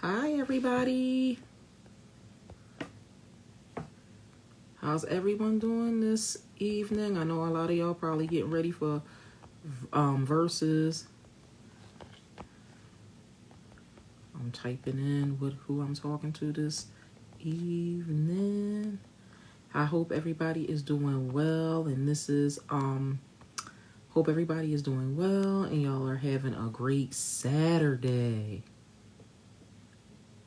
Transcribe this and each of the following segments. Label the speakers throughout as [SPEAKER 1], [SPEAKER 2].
[SPEAKER 1] Hi, everybody. How's everyone doing this evening? I know a lot of y'all probably getting ready for verses. I'm typing in with who I'm talking to this evening. I hope everybody is doing well, and this is hope everybody is doing well and y'all are having a great Saturday.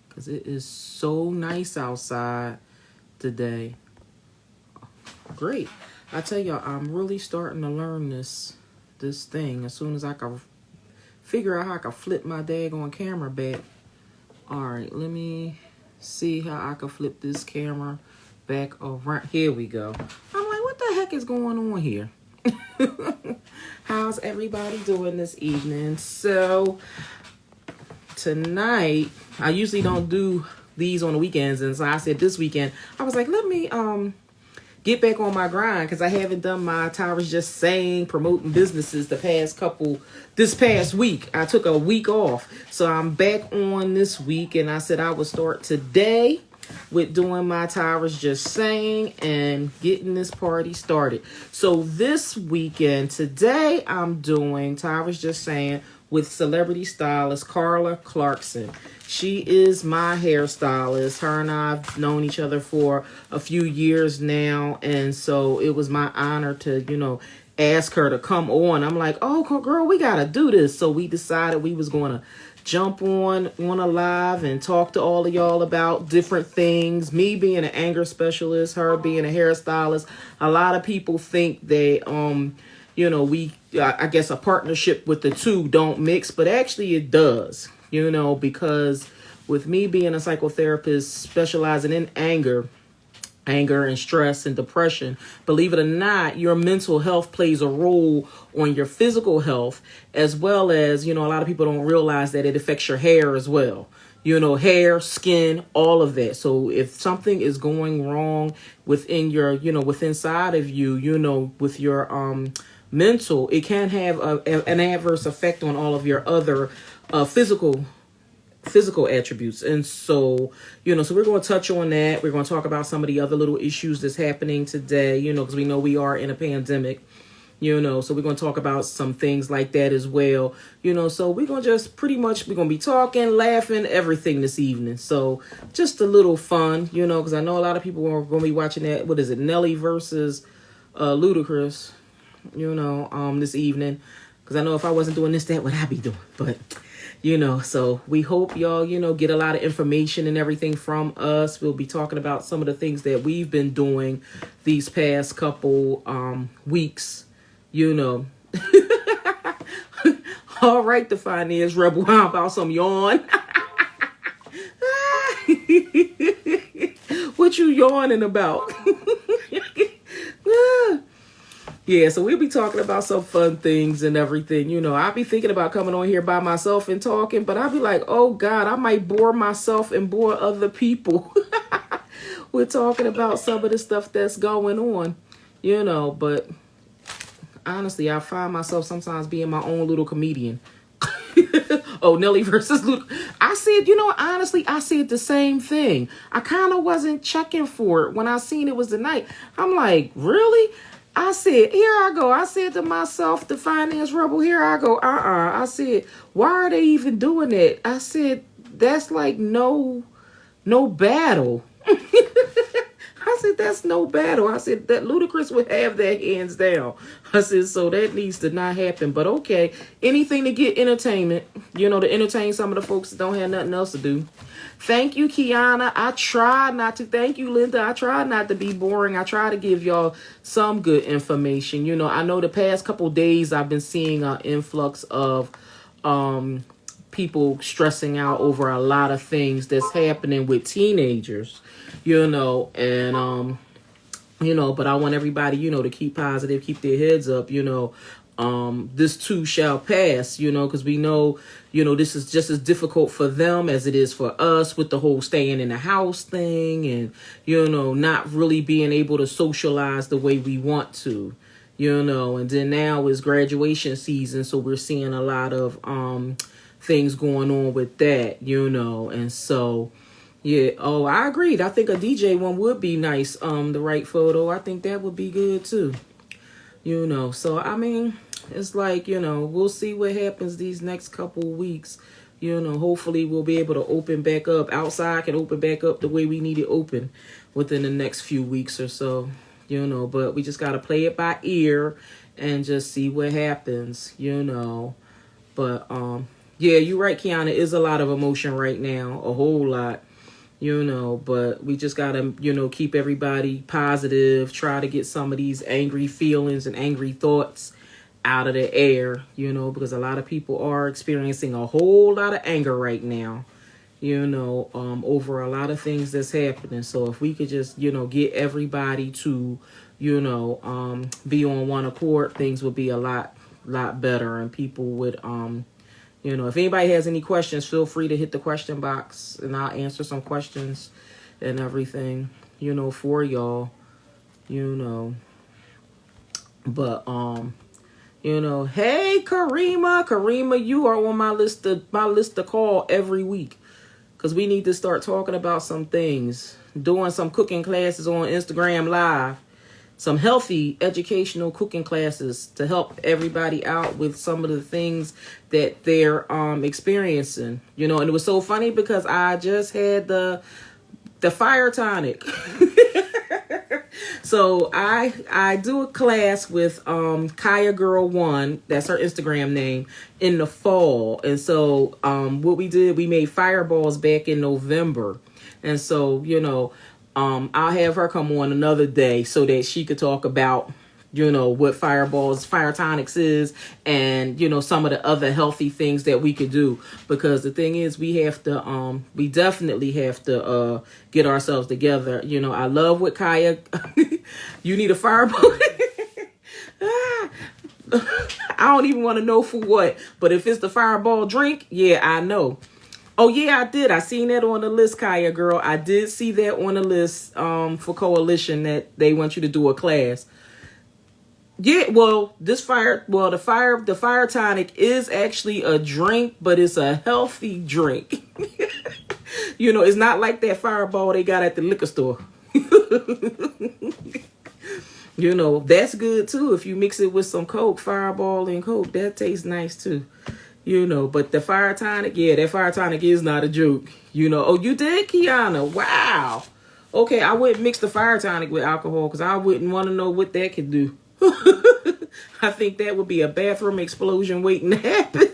[SPEAKER 1] Cause it is so nice outside today. Great. I tell y'all, I'm really starting to learn this thing. As soon as I can figure out how I can flip my daggone camera back. All right, let me see how I can flip this camera back around. Here we go. I'm like, what the heck is going on here? How's everybody doing this evening? So tonight, I usually don't do these on the weekends, and so I said this weekend, I was like, let me get back on my grind, because I haven't done my Tyrasjustsaying promoting businesses this past week. I took a week off, so I'm back on this week, and I said I would start today with doing my Tyrasjustsaying and getting this party started. So this weekend, today, I'm doing Tyrasjustsaying with celebrity stylist Carla Clarkson. She is my hairstylist. Her and I have known each other for a few years now, and so it was my honor to, ask her to come on. I'm like, oh, girl, we got to do this. So we decided we was going to jump on a live and talk to all of y'all about different things. Me being an anger specialist, her being a hairstylist. A lot of people think they, I guess a partnership with the two don't mix, but actually it does, because with me being a psychotherapist specializing in anger and stress and depression, believe it or not, your mental health plays a role on your physical health, as well as, a lot of people don't realize that it affects your hair as well. Hair, skin, all of that. So if something is going wrong within your, within inside of you, with your mental, it can have an adverse effect on all of your other physical attributes. And so, so we're going to touch on that. We're going to talk about some of the other little issues that's happening today, because we know we are in a pandemic, so we're going to talk about some things like that as well, so we're going to just we're going to be talking, laughing, everything this evening. So just a little fun, because I know a lot of people are going to be watching that. What is it? Nelly versus Ludacris, this evening, because I know if I wasn't doing this, that would I be doing, but so we hope y'all, get a lot of information and everything from us. We'll be talking about some of the things that we've been doing these past couple weeks, All right, the finance rebel. How about some yawn? What you yawning about? Yeah, so we'll be talking about some fun things and everything. I'll be thinking about coming on here by myself and talking, but I'll be like, oh, God, I might bore myself and bore other people. We're talking about some of the stuff that's going on, but honestly, I find myself sometimes being my own little comedian. Oh, Nelly versus Luke. I said, honestly, I said the same thing. I kind of wasn't checking for it when I seen it was the night. I'm like, really? I said, here I go. I said to myself, the finance rebel, here I go. I said, why are they even doing that? I said, that's like no battle. I said, that's no battle. I said, that Ludacris would have that hands down. I said, so that needs to not happen. But okay, anything to get entertainment, to entertain some of the folks that don't have nothing else to do. Thank you, Kiana. I tried not to. Thank you, Linda. I tried not to be boring. I try to give y'all some good information. I know the past couple days I've been seeing an influx of people stressing out over a lot of things that's happening with teenagers, and but I want everybody, to keep positive, keep their heads up, this too shall pass, because we know, this is just as difficult for them as it is for us with the whole staying in the house thing and, not really being able to socialize the way we want to, and then now is graduation season. So we're seeing a lot of things going on with that, and so yeah. Oh, I agreed. I think a DJ one would be nice. The right photo, I think that would be good too. So I mean, it's like, we'll see what happens these next couple weeks. Hopefully we'll be able to open back up. Outside can open back up the way we need it open within the next few weeks or so. But we just got to play it by ear and just see what happens. But yeah, you're right, Kiana. Is a lot of emotion right now, a whole lot. But we just gotta, keep everybody positive, try to get some of these angry feelings and angry thoughts out of the air, because a lot of people are experiencing a whole lot of anger right now, over a lot of things that's happening. So if we could just, get everybody to, be on one accord, things would be a lot better, and people would, if anybody has any questions, feel free to hit the question box and I'll answer some questions and everything, for y'all, But, hey, Karima, you are on my list to call every week, because we need to start talking about some things, doing some cooking classes on Instagram Live. Some healthy educational cooking classes to help everybody out with some of the things that they're experiencing. And it was so funny because I just had the fire tonic. So I do a class with Kaya Girl 1, that's her Instagram name, in the fall. And so what we did, we made fireballs back in November. And so, I'll have her come on another day so that she could talk about, what fire tonics is, and, some of the other healthy things that we could do. Because the thing is, we definitely have to get ourselves together. I love what Kaya, you need a fireball. I don't even want to know for what, but if it's the fireball drink, yeah, I know. Oh, yeah, I did. I seen that on the list, Kaya girl. I did see that on the list for Coalition, that they want you to do a class. Yeah, well, the fire tonic is actually a drink, but it's a healthy drink. It's not like that fireball they got at the liquor store. That's good too. If you mix it with some Coke, Fireball and Coke, that tastes nice too. But the fire tonic, yeah, that fire tonic is not a joke. Oh, you did, Kiana? Wow. Okay, I wouldn't mix the fire tonic with alcohol because I wouldn't want to know what that could do. I think that would be a bathroom explosion waiting to happen.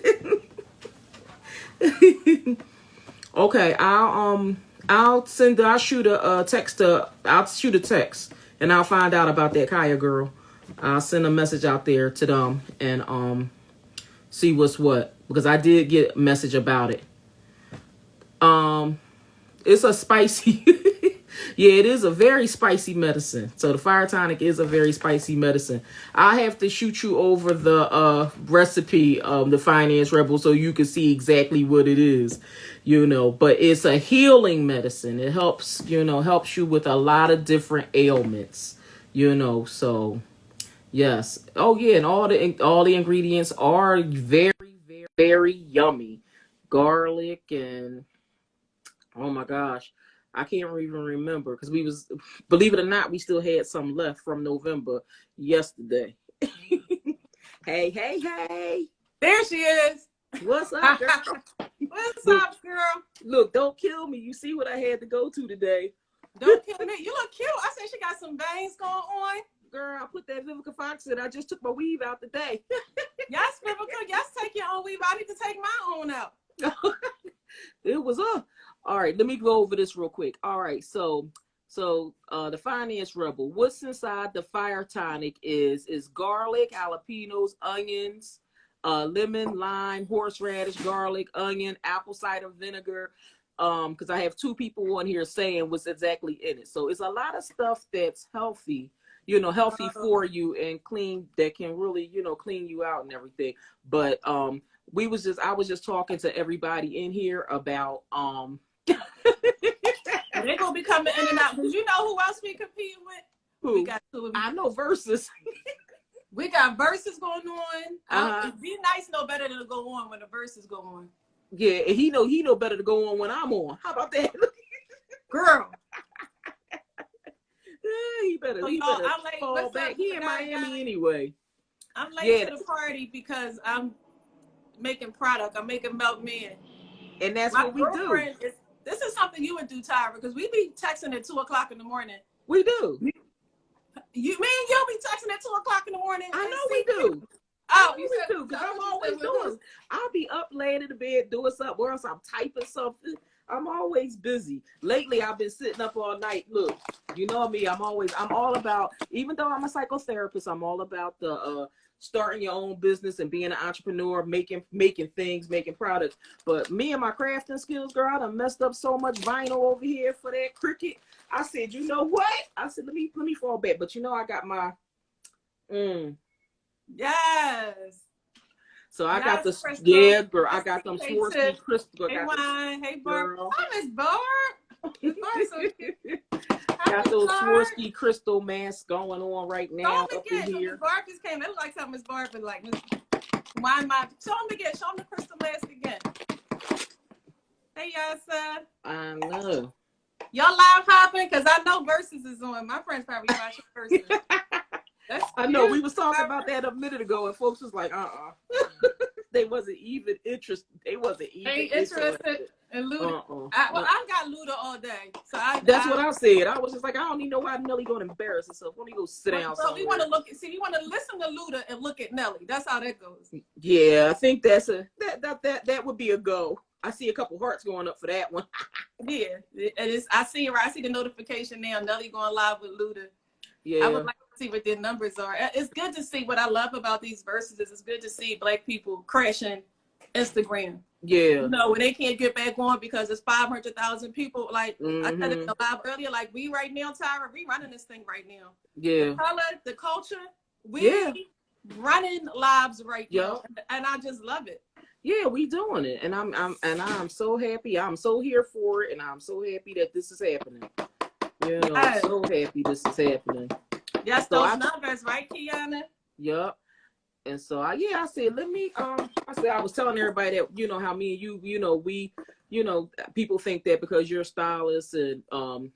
[SPEAKER 1] Okay, I'll shoot a text and I'll find out about that Kaya girl. I'll send a message out there to them and see what's what, because I did get a message about it. It's a spicy yeah, it is a very spicy medicine. So the fire tonic is a very spicy medicine. I have to shoot you over the recipe, the Finance Rebel, so you can see exactly what it is, but it's a healing medicine. It helps you with a lot of different ailments, so yes. Oh yeah, and all the ingredients are very, very, very yummy. Garlic and, oh my gosh, I can't even remember, because believe it or not, we still had some left from November yesterday. Hey.
[SPEAKER 2] There she is.
[SPEAKER 1] What's up, girl?
[SPEAKER 2] What's up, girl?
[SPEAKER 1] Look, don't kill me. You see what I had to go to today.
[SPEAKER 2] Don't kill me. You look cute. I said she got some bangs going on.
[SPEAKER 1] Girl, I put that Vivica Fox in. I just took my weave out today.
[SPEAKER 2] Yes, Vivica. Yes, take your own weave. I need to take my own out.
[SPEAKER 1] It was all right. Let me go over this real quick. All right, so the Finance Rebel. What's inside the fire tonic is garlic, jalapenos, onions, lemon, lime, horseradish, garlic, onion, apple cider vinegar. Because I have 2 people on here saying what's exactly in it. So it's a lot of stuff that's healthy, healthy for you and clean, that can really, clean you out and everything. But I was just talking to everybody in here about
[SPEAKER 2] They're gonna be coming in and out, because you know who else we compete with?
[SPEAKER 1] who?
[SPEAKER 2] We got 2 of them.
[SPEAKER 1] I know Versus.
[SPEAKER 2] We got verses going on. Be nice, no better than to go on when the verses go on.
[SPEAKER 1] Yeah, and he know better to go on when I'm on. How about that?
[SPEAKER 2] Girl.
[SPEAKER 1] He better
[SPEAKER 2] So,
[SPEAKER 1] he
[SPEAKER 2] y'all,
[SPEAKER 1] better
[SPEAKER 2] I'm late.
[SPEAKER 1] fall
[SPEAKER 2] What's
[SPEAKER 1] back.
[SPEAKER 2] up,
[SPEAKER 1] He in
[SPEAKER 2] guys?
[SPEAKER 1] Miami anyway.
[SPEAKER 2] I'm late
[SPEAKER 1] Yeah,
[SPEAKER 2] to the party because I'm making product. I'm making milk men.
[SPEAKER 1] and that's
[SPEAKER 2] My
[SPEAKER 1] what we do.
[SPEAKER 2] girlfriend is. This is something you would do, Tyra, because we be texting at 2:00 in the morning.
[SPEAKER 1] We do.
[SPEAKER 2] You, me and you'll be texting at 2:00 in the morning.
[SPEAKER 1] I
[SPEAKER 2] And
[SPEAKER 1] know
[SPEAKER 2] see,
[SPEAKER 1] we do.
[SPEAKER 2] oh, you
[SPEAKER 1] We
[SPEAKER 2] said
[SPEAKER 1] do, because
[SPEAKER 2] I
[SPEAKER 1] I'm
[SPEAKER 2] thought you
[SPEAKER 1] always
[SPEAKER 2] said with
[SPEAKER 1] doing.
[SPEAKER 2] who?
[SPEAKER 1] I'll be up laying in the bed doing something, or else I'm typing something. I'm always busy. Lately, I've been sitting up all night. Look, you know me. I'm all about. Even though I'm a psychotherapist, I'm all about the starting your own business and being an entrepreneur, making things, making products. But me and my crafting skills, girl, I done messed up so much vinyl over here for that Cricut. I said, you know what? I said, let me fall back. But you know, I got my.
[SPEAKER 2] Yes.
[SPEAKER 1] So I got the
[SPEAKER 2] Crystal.
[SPEAKER 1] girl. I got them Swarovski crystal.
[SPEAKER 2] Hey, Wine. Hey, Barb.
[SPEAKER 1] Girl.
[SPEAKER 2] Hi, Miss Barb. Miss Barb, so cute.
[SPEAKER 1] Got those Swarovski crystal masks going on right now
[SPEAKER 2] Show
[SPEAKER 1] up
[SPEAKER 2] them
[SPEAKER 1] in
[SPEAKER 2] again.
[SPEAKER 1] here.
[SPEAKER 2] Miss Barb just came. They look like something Miss Barb would like. Miss Wine, show them again. Show them the crystal mask again. Hey, y'all, sir.
[SPEAKER 1] I know.
[SPEAKER 2] Y'all live hopping? Because I know Versus is on. My friends probably watching Versus.
[SPEAKER 1] I know. We was talking about that a minute ago, and folks was like, They wasn't even interested. They wasn't even interested
[SPEAKER 2] in Luda. I got Luda all day. So
[SPEAKER 1] that's what I said. I was just like, I don't even know why Nelly gonna embarrass herself. Let me go sit down somewhere.
[SPEAKER 2] We want to we want to listen to Luda and look at Nelly. That's how that goes.
[SPEAKER 1] Yeah, I think that's that would be a go. I see a couple hearts going up for that one.
[SPEAKER 2] Yeah, I see it. I see the notification now. Nelly going live with Luda.
[SPEAKER 1] Yeah,
[SPEAKER 2] I would like to see what their numbers are. It's good to see. What I love about these verses is it's good to see Black people crashing Instagram.
[SPEAKER 1] Yeah,
[SPEAKER 2] you know, when they can't get back on because it's 500,000 people. Like I said in the live earlier, like we right now, Tyra, we running this thing right now.
[SPEAKER 1] Yeah,
[SPEAKER 2] the color, the culture, we running lives right now, and I just love it.
[SPEAKER 1] Yeah, we doing it, and I'm so happy. I'm so here for it, and I'm so happy that this is happening. You know, I'm so happy this is happening.
[SPEAKER 2] Yes, so those numbers, right, Kiana?
[SPEAKER 1] Yep. And so I said, let me I was telling everybody that, you know, how me and you know, we, you know, people think that because you're a stylist and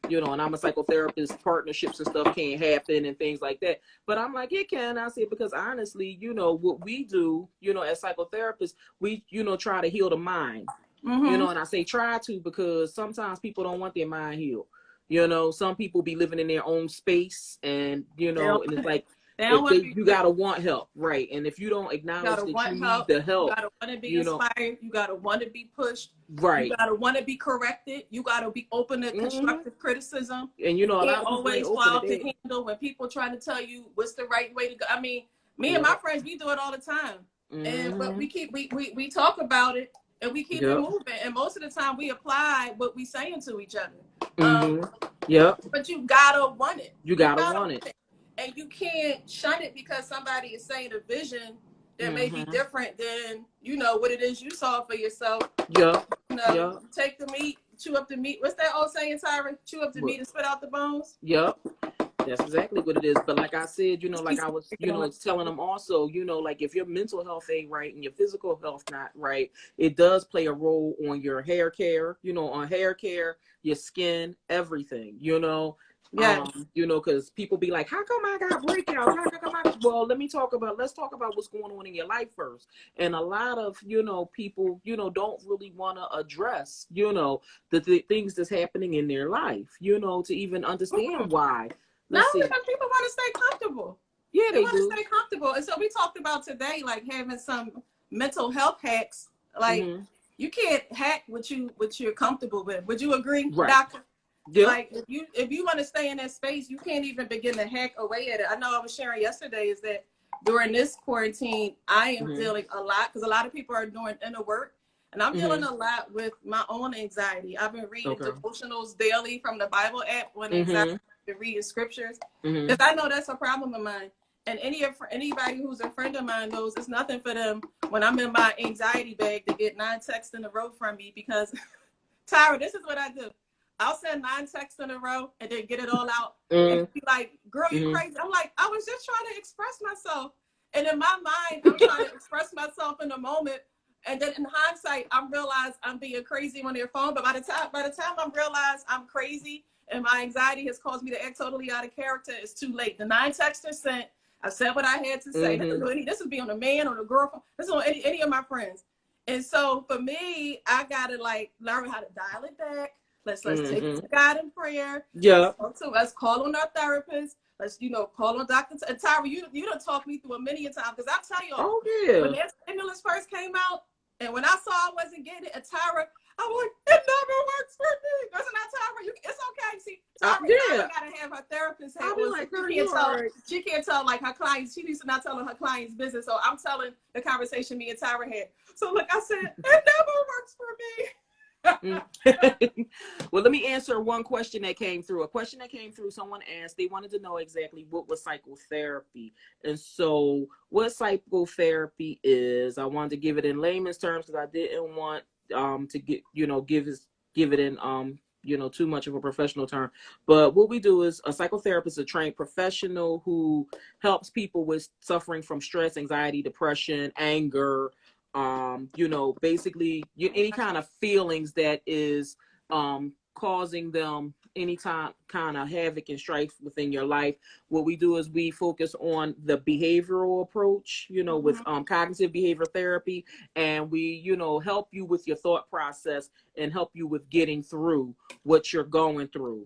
[SPEAKER 1] you know, and I'm a psychotherapist, partnerships and stuff can't happen and things like that. But I'm like, it can. I said, because honestly, you know, what we do, you know, as psychotherapists, we, you know, try to heal the mind. You know, and I say try to, because sometimes people don't want their mind healed. You know, some people be living in their own space, and you know, and it's like, you gotta want help, right? And if you don't acknowledge that you need the help,
[SPEAKER 2] you gotta want to be inspired. You gotta want to be pushed,
[SPEAKER 1] right?
[SPEAKER 2] You gotta want to be corrected. You gotta be open to constructive criticism.
[SPEAKER 1] And you know, a lot of
[SPEAKER 2] always fly off the handle when people try to tell you what's the right way to go. I mean, me and my friends, we do it all the time, and but we talk about it and we keep it moving. And most of the time, we apply what we saying to each other. But you gotta want it.
[SPEAKER 1] You gotta want it.
[SPEAKER 2] And you can't shun it because somebody is saying a vision that may be different than, you know, what it is you saw for yourself.
[SPEAKER 1] Yeah.
[SPEAKER 2] You know, take the meat, chew up the meat. What's that old saying, Tyra? Chew up the meat and spit out the bones?
[SPEAKER 1] Yep. That's exactly what it is. But like I said, you know, like I was, you know, telling them also, you know, like if your mental health ain't right and your physical health not right, it does play a role on your hair care, you know, on hair care, your skin, everything, you know.
[SPEAKER 2] Yeah.
[SPEAKER 1] You know, because people be like, how come I got breakouts? How come well, let's talk about what's going on in your life first. And a lot of, you know, people, you know, don't really want to address, you know, the things that's happening in their life, you know, to even understand why.
[SPEAKER 2] Because people want to stay comfortable.
[SPEAKER 1] Yeah, they
[SPEAKER 2] want to stay comfortable. And so we talked about today, like having some mental health hacks. Like you can't hack what you're comfortable with. Would you agree, Doctor?
[SPEAKER 1] Yeah.
[SPEAKER 2] Like if you want to stay in that space, you can't even begin to hack away at it. I know I was sharing yesterday is that during this quarantine, I am dealing a lot because a lot of people are doing inner work, and I'm dealing a lot with my own anxiety. I've been reading devotionals daily from the Bible app when anxiety, been reading scriptures because I know that's a problem of mine. And anybody who's a friend of mine knows it's nothing for them when I'm in my anxiety bag to get 9 texts in a row from me because Tyra, this is what I do. I'll send 9 texts in a row and then get it all out and be like, girl, you crazy. I'm like, I was just trying to express myself. And in my mind, I'm trying to express myself in the moment. And then in hindsight, I realized I'm being crazy on their phone. But by the time I realized I'm crazy and my anxiety has caused me to act totally out of character, it's too late. The 9 texts are sent. I said what I had to say. This would be on a man or a girlfriend. This is on any of my friends. And so for me, I gotta like learn how to dial it back. Let's take it to God in prayer.
[SPEAKER 1] Yeah.
[SPEAKER 2] Let's call on our therapist. Let's call on Dr. Tyra. You done talked me through a million times because I'll tell y'all. When that stimulus first came out, and when I saw I wasn't getting it, Tyra, I'm like, it never works for me. Doesn't that, Tyra? It's okay. See, Tyra gotta have her therapist.
[SPEAKER 1] I'll be like,
[SPEAKER 2] she can't tell like her clients. She needs to not tell her clients' business. So I'm telling the conversation me and Tyra had. So look, I said, it never works for me.
[SPEAKER 1] Well, let me answer one question that came through. A question that came through, someone asked, they wanted to know exactly what was psychotherapy. And so what psychotherapy is, I wanted to give it in layman's terms because I didn't want to get, give it in too much of a professional term. But what we do is a psychotherapist is a trained professional who helps people with suffering from stress, anxiety, depression, anger, basically any kind of feelings that is causing them any kind of havoc and strife within your life. What we do is we focus on the behavioral approach, with cognitive behavior therapy, and we, help you with your thought process and help you with getting through what you're going through.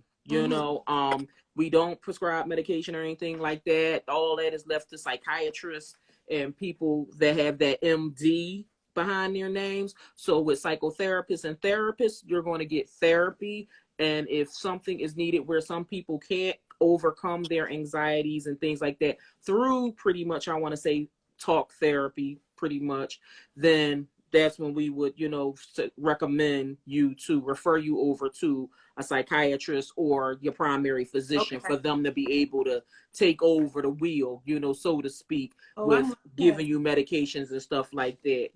[SPEAKER 1] We don't prescribe medication or anything like that. All that is left to psychiatrists and people that have that MD behind their names. So with psychotherapists and therapists, you're going to get therapy. And if something is needed where some people can't overcome their anxieties and things like that through pretty much, I want to say, talk therapy, pretty much, then that's when we would, recommend you to refer you over to a psychiatrist or your primary physician for them to be able to take over the wheel, so to speak, with giving you medications and stuff like that.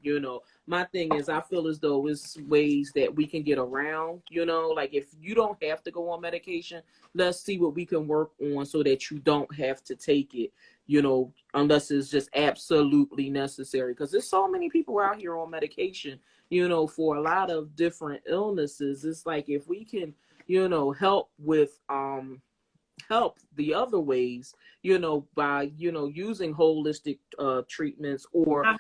[SPEAKER 1] My thing is, I feel as though it's ways that we can get around, like if you don't have to go on medication, let's see what we can work on so that you don't have to take it, unless it's just absolutely necessary. Because there's so many people out here on medication, for a lot of different illnesses. It's like if we can, help with help the other ways, by, using holistic treatments or,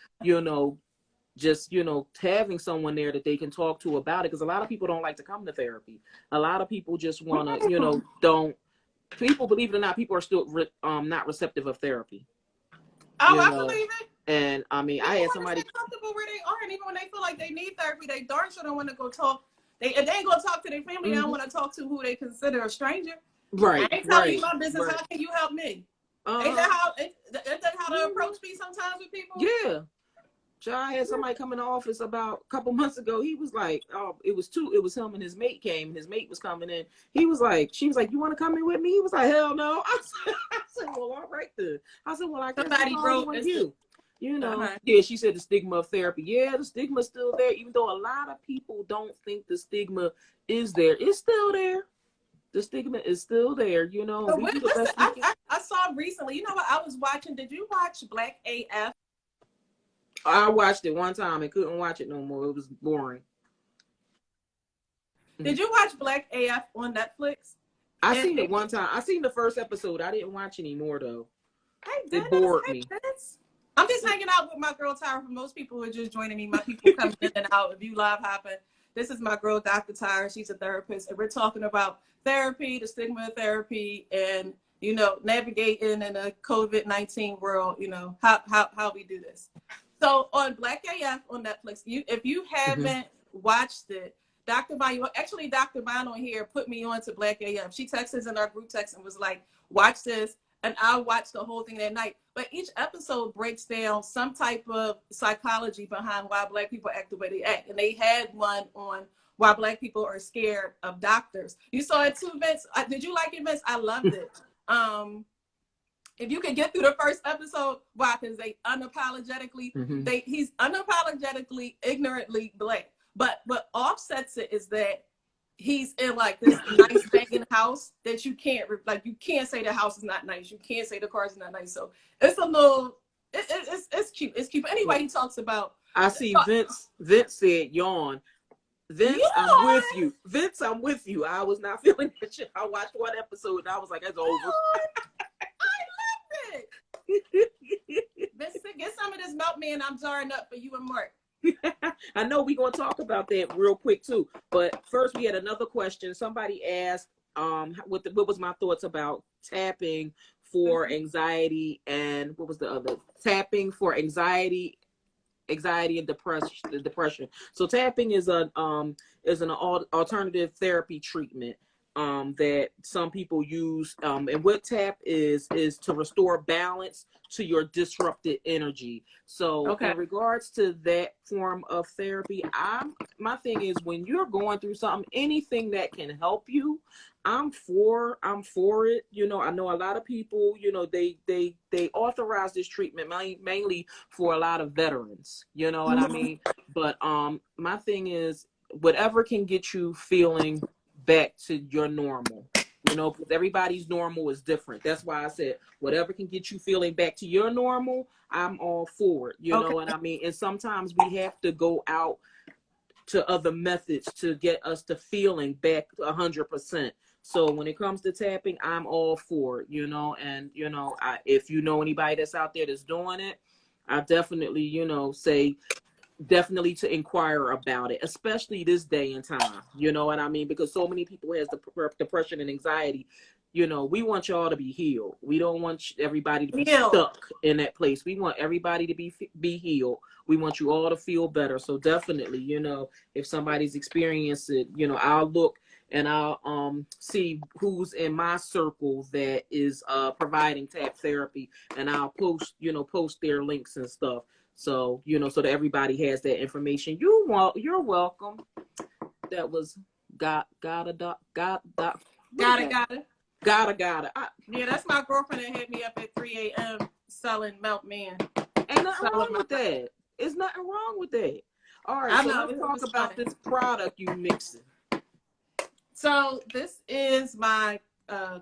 [SPEAKER 1] just, having someone there that they can talk to about it. Because a lot of people don't like to come to therapy. A lot of people just want to, people, believe it or not, people are still not receptive of therapy.
[SPEAKER 2] I believe it.
[SPEAKER 1] And I mean, I had somebody
[SPEAKER 2] comfortable where they are, and even when they feel like they need therapy, they darn sure don't want to go talk. If they ain't gonna talk to their family, they don't want to talk to who they consider a stranger.
[SPEAKER 1] Right.
[SPEAKER 2] I ain't telling you my business. How can you help me? Ain't that how the approach be sometimes with people?
[SPEAKER 1] Yeah. I had somebody come in the office about a couple months ago. He was like, it was him and his mate came, and his mate was coming in. She was like, you want to come in with me? He was like, hell no. I said, well, all right then. I said, well, I guess
[SPEAKER 2] somebody broke
[SPEAKER 1] with you. Yeah, she said the stigma of therapy. Yeah, the stigma's still there, even though a lot of people don't think the stigma is there. It's still there. The stigma is still there,
[SPEAKER 2] So I saw recently, what I was watching? Did you watch Black AF?
[SPEAKER 1] I watched it one time and couldn't watch it no more. It was boring.
[SPEAKER 2] Did you watch Black AF on Netflix?
[SPEAKER 1] I seen it one time. I seen the first episode. I didn't watch any more though. It bored me.
[SPEAKER 2] I'm just hanging out with my girl Tyra. For most people who are just joining me, my people coming in and out. If you live hopping, this is my girl Dr. Tyra. She's a therapist, and we're talking about therapy, the stigma of therapy, and navigating in a COVID-19 world. How we do this. So on Black AF on Netflix, if you haven't watched it, Dr. Bano here put me on to Black AF. She texted us in our group text and was like, watch this. And I watched the whole thing that night. But each episode breaks down some type of psychology behind why Black people act the way they act. And they had one on why Black people are scared of doctors. You saw it too, Vince? Did you like it, Vince? I loved it. If you could get through the first episode, why? Because they unapologetically, he's unapologetically, ignorantly Black. But what offsets it is that he's in like this nice banging house that you can't say the house is not nice. You can't say the car is not nice. So it's a little, it's cute. It's cute. But anyway, he talks about
[SPEAKER 1] I see Vince. Vince said yawn. Vince, I'm with you. Vince, I'm with you. I was not feeling that shit. I watched one episode and I was like, that's over.
[SPEAKER 2] I love it. Vince, get some of this milk, man. I'm jarring up for you and Mark.
[SPEAKER 1] I know we're gonna talk about that real quick too. But first, we had another question. Somebody asked, what was my thoughts about tapping for anxiety, and what was the other? Tapping for anxiety and depression. So tapping is an alternative therapy treatment that some people use, and what tap is to restore balance to your disrupted energy. So in regards to that form of therapy, my thing is, when you're going through something, anything that can help you, I'm for it. You know, I know a lot of people, you know, they authorize this treatment mainly for a lot of veterans, you know what I mean? But my thing is, whatever can get you feeling back to your normal, you know, because everybody's normal is different. That's why I said whatever can get you feeling back to your normal, I'm all for it, you know what I mean? And sometimes we have to go out to other methods to get us to feeling back 100%. So when it comes to tapping, I'm all for it, you know. And you know, if you know anybody that's out there that's doing it, I definitely, you know, say definitely to inquire about it, especially this day and time, you know what I mean? Because so many people has the depression and anxiety. You know, we want y'all to be healed. We don't want everybody to be stuck in that place. We want everybody to be healed. We want you all to feel better. So definitely, you know, if somebody's experienced it, you know, I'll look and I'll see who's in my circle that is providing tap therapy, and I'll post their links and stuff. So, you know, so that everybody has that information. You're welcome. That was gotta.
[SPEAKER 2] Yeah, that's my girlfriend that hit me up at 3 a.m. selling milk, man.
[SPEAKER 1] Ain't nothing wrong with that. There's nothing wrong with that. All right, so let's talk about this product you mixing.
[SPEAKER 2] So this is my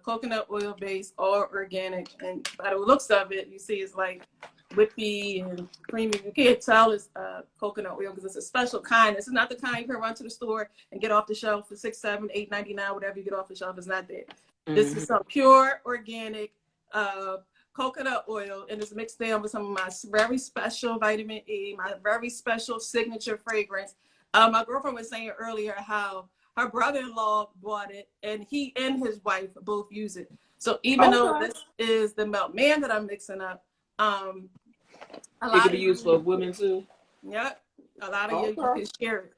[SPEAKER 2] coconut oil based, all organic, and by the looks of it, you see it's like whippy and creamy. You can't tell it's coconut oil because it's a special kind. This is not the kind you can run to the store and get off the shelf for $6, $7, $8, $99, whatever you get off the shelf. It's not that. This is some pure organic coconut oil, and it's mixed in with some of my very special vitamin E, my very special signature fragrance. My girlfriend was saying earlier how her brother-in-law bought it, and he and his wife both use it. So even though this is the milk man that I'm mixing up,
[SPEAKER 1] it can be used for women too.
[SPEAKER 2] Yep, a lot of you can share it.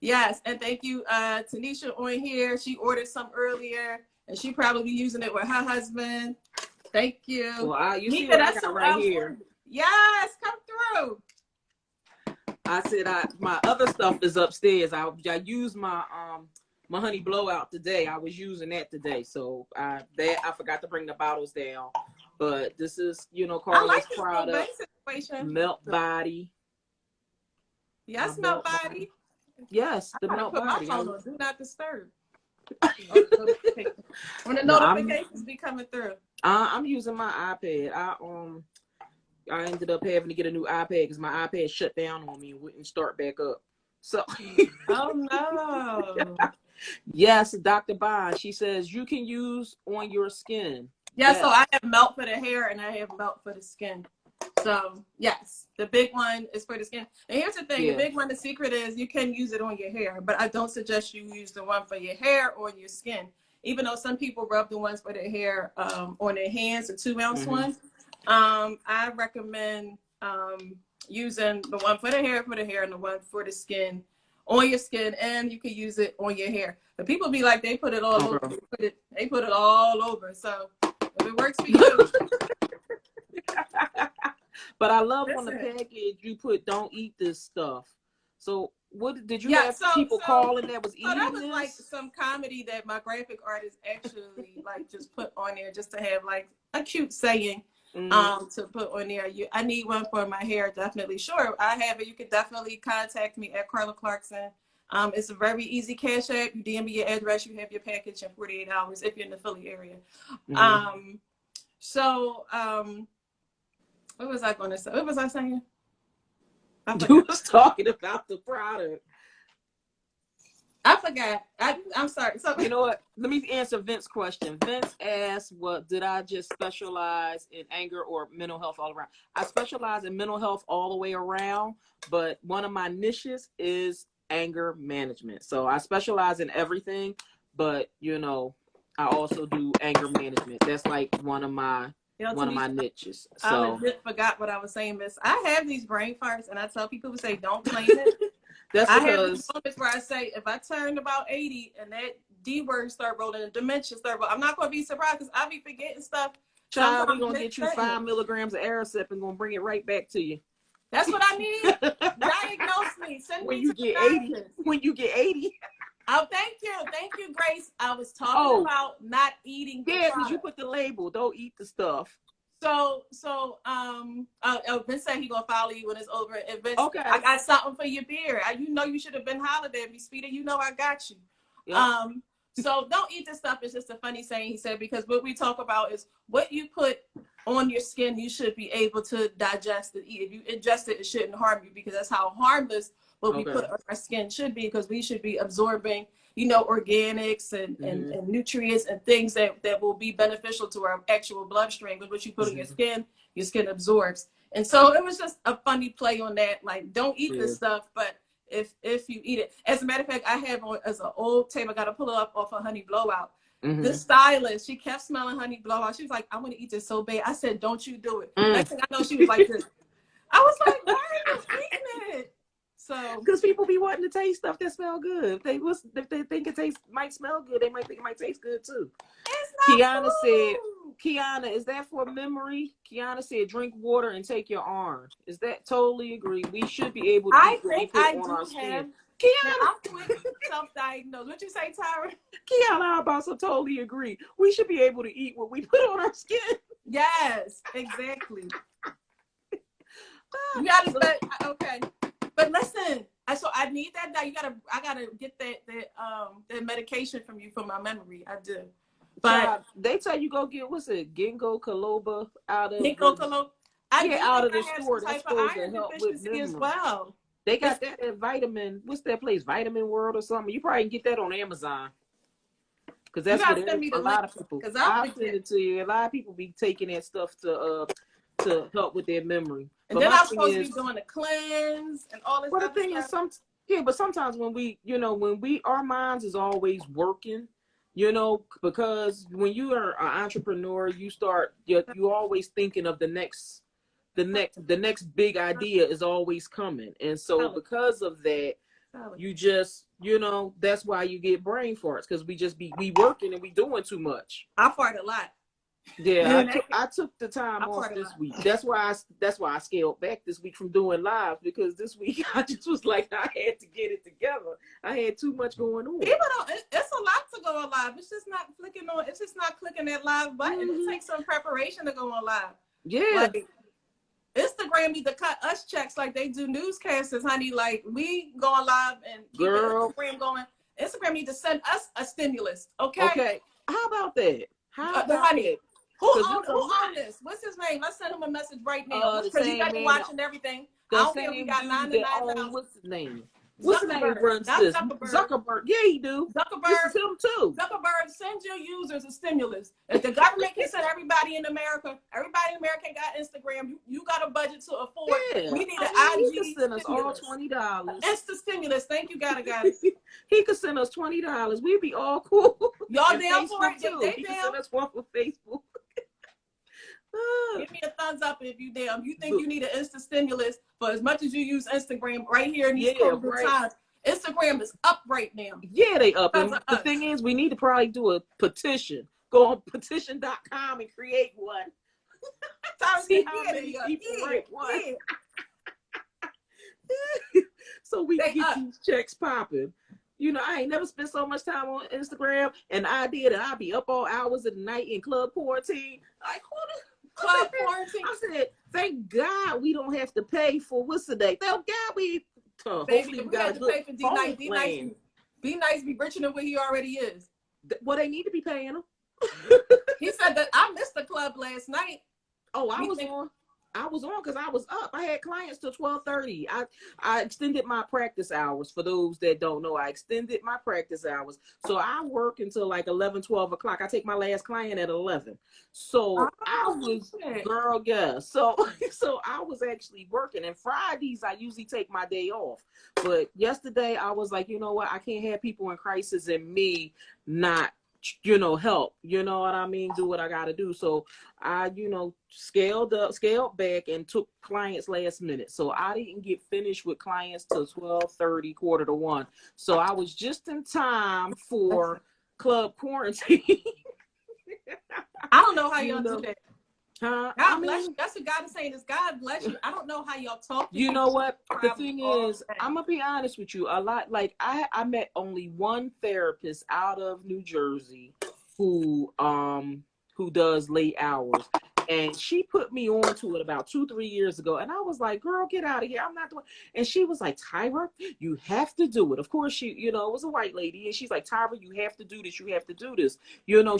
[SPEAKER 2] Yes, and thank you, Tanisha on here. She ordered some earlier, and she probably be using it with her husband. Thank you.
[SPEAKER 1] Well, you see what I got right here.
[SPEAKER 2] Yes, come through.
[SPEAKER 1] I said my other stuff is upstairs. I used my my honey blowout today. I was using that today, so I forgot to bring the bottles down. But this is, you know, Carla's product, Melt Body.
[SPEAKER 2] Yes, Melt Body.
[SPEAKER 1] Yes, the Melt Body.
[SPEAKER 2] Do not disturb. When the notifications be coming through.
[SPEAKER 1] I'm using my iPad. I ended up having to get a new iPad because my iPad shut down on me and wouldn't start back up. So
[SPEAKER 2] oh no.
[SPEAKER 1] Yes, Dr. Bond. She says you can use on your skin.
[SPEAKER 2] Yeah, yes. So I have melt for the hair and I have melt for the skin. So yes, the big one is for the skin. And here's the thing, the big one, the secret is you can use it on your hair, but I don't suggest you use the one for your hair or your skin. Even though some people rub the ones for their hair on their hands, the 2-ounce ones. I recommend using the one for the hair and the one for the skin on your skin, and you can use it on your hair. But people be like, they put it all over. They put it all over. So if it works for you.
[SPEAKER 1] But I love on the package you put "Don't eat this stuff." So what did you have people calling that was eating this?
[SPEAKER 2] That was like some comedy that my graphic artist actually like just put on there just to have like a cute saying. To put on there. I need one for my hair, definitely. Sure, I have it. You can definitely contact me at Carla Clarkson. It's a very easy cash app. You DM me your address, you have your package in 48 hours if you're in the Philly area. What was I going to say? What was I saying?
[SPEAKER 1] You was talking about the product.
[SPEAKER 2] I forgot. I'm sorry. So,
[SPEAKER 1] you know what? Let me answer Vince's question. Vince asked, "What did I just specialize in anger or mental health all around?" I specialize in mental health all the way around, but one of my niches is anger management. So I specialize in everything, but I also do anger management. That's like one of my niches.
[SPEAKER 2] I
[SPEAKER 1] So
[SPEAKER 2] legit forgot what I was saying, Miss. I have these brain farts, and I tell people who say don't claim it.
[SPEAKER 1] that's
[SPEAKER 2] I
[SPEAKER 1] because
[SPEAKER 2] have these moments where I say, if I turn about 80 and that D word start rolling and dementia start rolling, I'm not going to be surprised because I'll be forgetting stuff.
[SPEAKER 1] Child, we're going to get you 5 milligrams of Aricep and going to bring it right back to you.
[SPEAKER 2] That's what I need. Diagnose me. Send
[SPEAKER 1] when
[SPEAKER 2] me
[SPEAKER 1] you
[SPEAKER 2] to
[SPEAKER 1] get
[SPEAKER 2] the
[SPEAKER 1] 80.
[SPEAKER 2] doctor.
[SPEAKER 1] When you get 80.
[SPEAKER 2] Oh, thank you, Grace. I was talking about not eating.
[SPEAKER 1] Yeah, because you put the label. Don't eat the stuff.
[SPEAKER 2] So, Vince said he gonna follow you when it's over. And Vince,
[SPEAKER 1] okay,
[SPEAKER 2] I got something for your beer. You should have been hollered at me, Speedy. I got you. Yep. So don't eat this stuff. It's just a funny saying he said, because what we talk about is what you put on your skin, you should be able to digest it. If you ingest it, it shouldn't harm you, because that's how harmless what we put on our skin should be, because we should be absorbing, organics and nutrients and things that will be beneficial to our actual bloodstream. But what you put on your skin absorbs. And so it was just a funny play on that. Like, don't eat this stuff, but if you eat it. As a matter of fact, I have as an old tape, I got to pull it up off of Honey Blowout. The stylist, she kept smelling Honey Blowout. She was like, I want to eat this so bad. I said, don't you do it. Next thing I know, she was like this. I was like, why are you eating it? So, because people be wanting to taste stuff that smell good. If they think it might smell good, they might think it might taste good too. Kiana said, Kiana, is that for memory? Kiana said, drink water and take your arm. Is that totally agree? We should be able to eat what we put on our skin. Kiana, I'm quick self-diagnosed. What you say, Tyra? Kiana, I about to totally agree. We should be able to eat what we put on our skin. Yes, exactly. You gotta say, okay. But listen, so I need that. I gotta get that medication from you for my memory. I do. But they tell you go get ginkgo biloba out of out of the store. That's supposed to help with memory as well. They got that at Vitamin. What's that place? Vitamin World or something. You probably can get that on Amazon. Because that's what a lot of people. I'll send it to you. A lot of people be taking that stuff to help with their memory. And then I'm supposed to be doing a cleanse and all this. But the thing is, but sometimes when our minds is always working, because when you are an entrepreneur, you always thinking of the next big idea is always coming. And so because of that, you just, that's why you get brain farts, because we working and we doing too much. I fart a lot. Yeah, I took the time off this week. That's why I scaled back this week from doing live, because this week I just was like, I had to get it together. I had too much going on. People it's a lot to go on live. It's just not clicking that live button. It takes some preparation to go on live. Yeah. Like, Instagram need to cut us checks like they do newscasters, honey. Like, we go on live and keep Instagram going. Instagram need to send us a stimulus. Okay. How about that? Honey. Who own this? What's his name? Let's send him a message right now. Because you got to watch and everything. I don't care if we got 99,000. What's his name? What's his name runs this? Zuckerberg. Yeah, he do. Zuckerberg. This is him too. Zuckerberg, send your users a stimulus. If the government can send everybody in America got Instagram. You got a budget to afford. Yeah. We need an IG. He can send us all $20. Insta stimulus. Thank you, guys. He could send us $20. We'd be all cool. Y'all down for it? He can send us one for Facebook. Give me a thumbs up if you down. You think you need an Insta stimulus for as much as you use Instagram right here in these COVID times. Instagram is up right now. Yeah, they up. And the thing is, we need to probably do a petition. Go on petition.com and create one. See how many people write one. So we can get these checks popping. I ain't never spent so much time on Instagram, and I did, and I'd be up all hours of the night in club quarantine. Like, club quarantine. I said, thank God we don't have to pay for what's the day. Thank God we hopefully we got to pay for D-Nice. Be nice, be richer than what he already is. Well, they need to be paying him. He said that I missed the club last night. Oh, I was on.
[SPEAKER 1] I was on because I was up. I had clients till 12:30. I extended my practice hours. For those that don't know, I extended my practice hours. So I work until like 11, 12 o'clock. I take my last client at 11. So I was, girl, yeah. So I was actually working. And Fridays, I usually take my day off. But yesterday, I was like, you know what? I can't have people in crisis and me not, help, you know what I mean, do what I gotta do. So I, scaled back and took clients last minute. So I didn't get finished with clients till 12:30, quarter to 1. So I was just in time for club quarantine.
[SPEAKER 2] I don't know how y'all do that.
[SPEAKER 1] God
[SPEAKER 2] bless you. That's what God is saying, is God bless you. I don't know how y'all talk to
[SPEAKER 1] you know what the thing is, I'm gonna be honest with you, a lot, like I met only one therapist out of New Jersey who does late hours, and she put me on to it about 2-3 years ago, and I was like, girl, get out of here, I'm not doing. And she was like, Tyra, you have to do it. Of course, she, it was a white lady, and she's like, Tyra, you have to do this, you have to do this,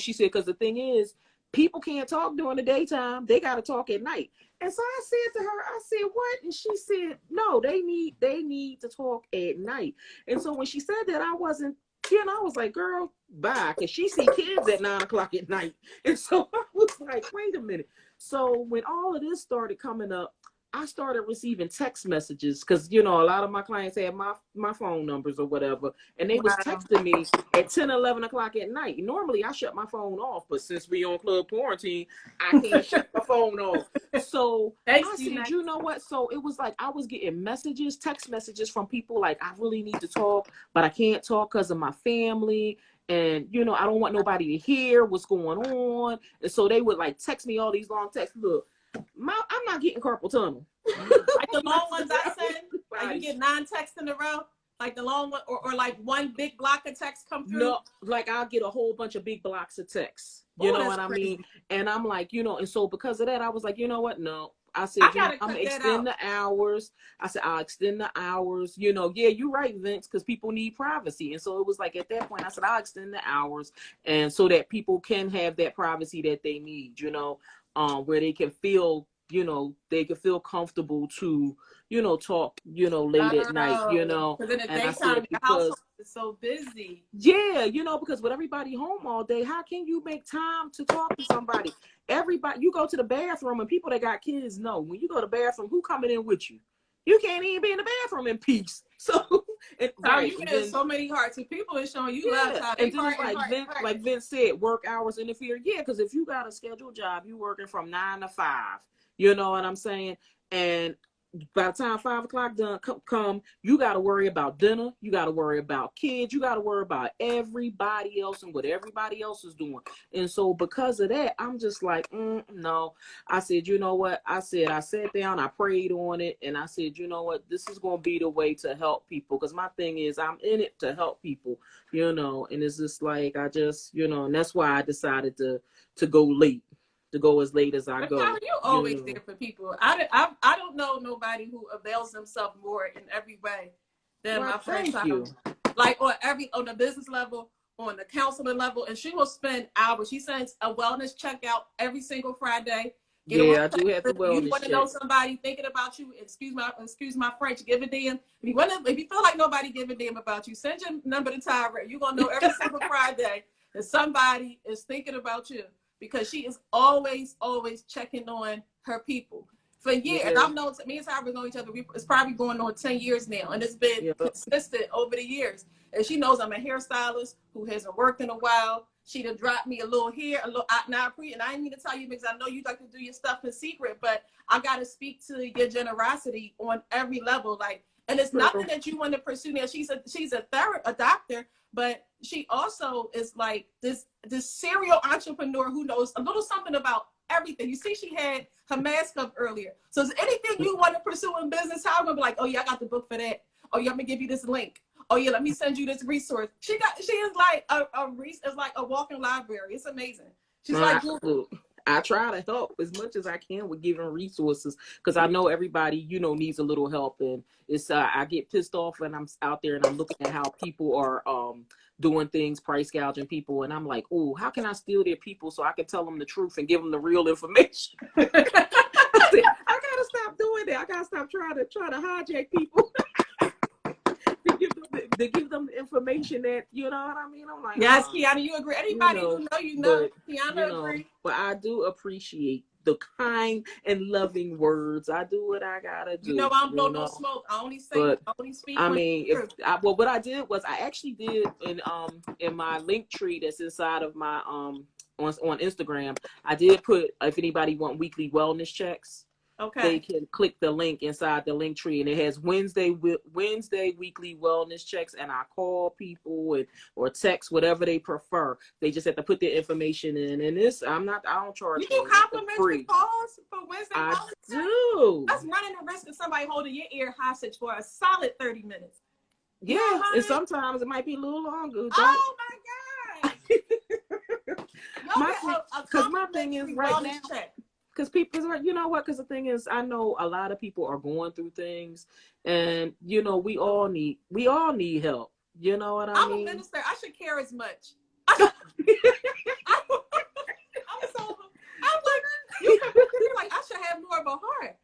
[SPEAKER 1] she said, because the thing is, people can't talk during the daytime. They got to talk at night. And so I said to her, I said, what? And she said, no, they need to talk at night. And so when she said that, I wasn't, I was like, girl, bye. Because she see kids at 9 o'clock at night. And so I was like, wait a minute. So when all of this started coming up, I started receiving text messages because, a lot of my clients had my phone numbers or whatever. And they was texting me at 10, 11 o'clock at night. Normally, I shut my phone off. But since we on club quarantine, I can't shut my phone off. So I said, you know what? So it was like I was getting text messages from people like, I really need to talk, but I can't talk because of my family. And, I don't want nobody to hear what's going on. And so they would like text me all these long texts. Look, I'm not getting carpal tunnel.
[SPEAKER 2] Like the long ones I send, like you get 9 texts in a row, like the long one, or like one big block of text come through.
[SPEAKER 1] No, like I'll get a whole bunch of big blocks of text. You know what I mean? And I'm like, and so because of that, I was like, you know what? No. I said, I'm going to extend the hours. I said, I'll extend the hours. Yeah, you're right, Vince, because people need privacy. And so it was like at that point, I said, I'll extend the hours. And so that people can have that privacy that they need, where they can feel, they can feel comfortable to, talk, late at night,
[SPEAKER 2] Because in the daytime, the household is so busy.
[SPEAKER 1] Yeah, because with everybody home all day, how can you make time to talk to somebody? Everybody, you go to the bathroom, and people that got kids know when you go to the bathroom, who coming in with you? You can't even be in the bathroom in peace. So,
[SPEAKER 2] you get so many hearts, and people are showing you love time.
[SPEAKER 1] And then, like Vince said, work hours interfere. Yeah, because if you got a scheduled job, you working from 9 to 5. You know what I'm saying? And by the time 5 o'clock done come, you got to worry about dinner. You got to worry about kids. You got to worry about everybody else and what everybody else is doing. And so because of that, I'm just like, no. I said, you know what? I sat down, I prayed on it, and I said, you know what? This is going to be the way to help people. Because my thing is, I'm in it to help people, and it's just like, I just, and that's why I decided to go late. To go as late as I go.
[SPEAKER 2] How are you always there for people? I don't know nobody who avails themselves more in every way than my friend.
[SPEAKER 1] Thank you.
[SPEAKER 2] Like on the business level, on the counseling level, and she will spend hours. She sends a wellness checkout every single Friday.
[SPEAKER 1] I do have the wellness.
[SPEAKER 2] You want to know somebody thinking about you? Excuse my French. Give a damn. If you feel like nobody give a damn about you, send your number to Tyra. You're gonna know every single Friday that somebody is thinking about you. Because she is always checking on her people for years. And I've known, me and Tyra know each other. It's probably going on 10 years now, and it's been consistent over the years. And she knows I'm a hairstylist who hasn't worked in a while. She done dropped me a little here, and I didn't mean to tell you because I know you like to do your stuff in secret, but I got to speak to your generosity on every level. Like, and it's nothing that you want to pursue now. She's a doctor. But she also is like this serial entrepreneur who knows a little something about everything. You see, she had her mask up earlier. So is anything you want to pursue in business, how I'm gonna be like, oh yeah, I got the book for that. Oh yeah, I'm gonna give you this link. Oh yeah, let me send you this resource. She is like it's like a walking library. It's amazing. She's like Google.
[SPEAKER 1] I try to help as much as I can with giving resources because I know everybody, needs a little help. And it's I get pissed off when I'm out there and I'm looking at how people are doing things, price gouging people. And I'm like, oh, how can I steal their people so I can tell them the truth and give them the real information? How can I stop doing that. I gotta stop trying to hijack people to give them the information that, you know what I mean. I'm like,
[SPEAKER 2] yes, Kiana, you agree? Anybody
[SPEAKER 1] you know,
[SPEAKER 2] who know you know.
[SPEAKER 1] but
[SPEAKER 2] Kiana agree.
[SPEAKER 1] but I do appreciate the kind and loving words. I do what I gotta do.
[SPEAKER 2] You know, I don't blow no smoke. I only speak.
[SPEAKER 1] I
[SPEAKER 2] when
[SPEAKER 1] mean, what I did was I actually did in my link tree that's inside of my on Instagram. I did put, if anybody want weekly wellness checks, they can click the link inside the link tree, and it has Wednesday weekly wellness checks, and I call people or text, whatever they prefer. They just have to put their information in, and I don't charge.
[SPEAKER 2] You do complimentary calls for Wednesday wellness checks?
[SPEAKER 1] I do.
[SPEAKER 2] That's running the risk of somebody holding your ear hostage for a solid 30 minutes.
[SPEAKER 1] Yeah, and sometimes it might be a little longer.
[SPEAKER 2] Oh my God!
[SPEAKER 1] Because my thing is right now. Because people, you know what? Because the thing is, I know a lot of people are going through things, and you know, we all need help. You know what I mean?
[SPEAKER 2] I'm a minister. I should care as much. I'm like, you're like, I should have more of a heart.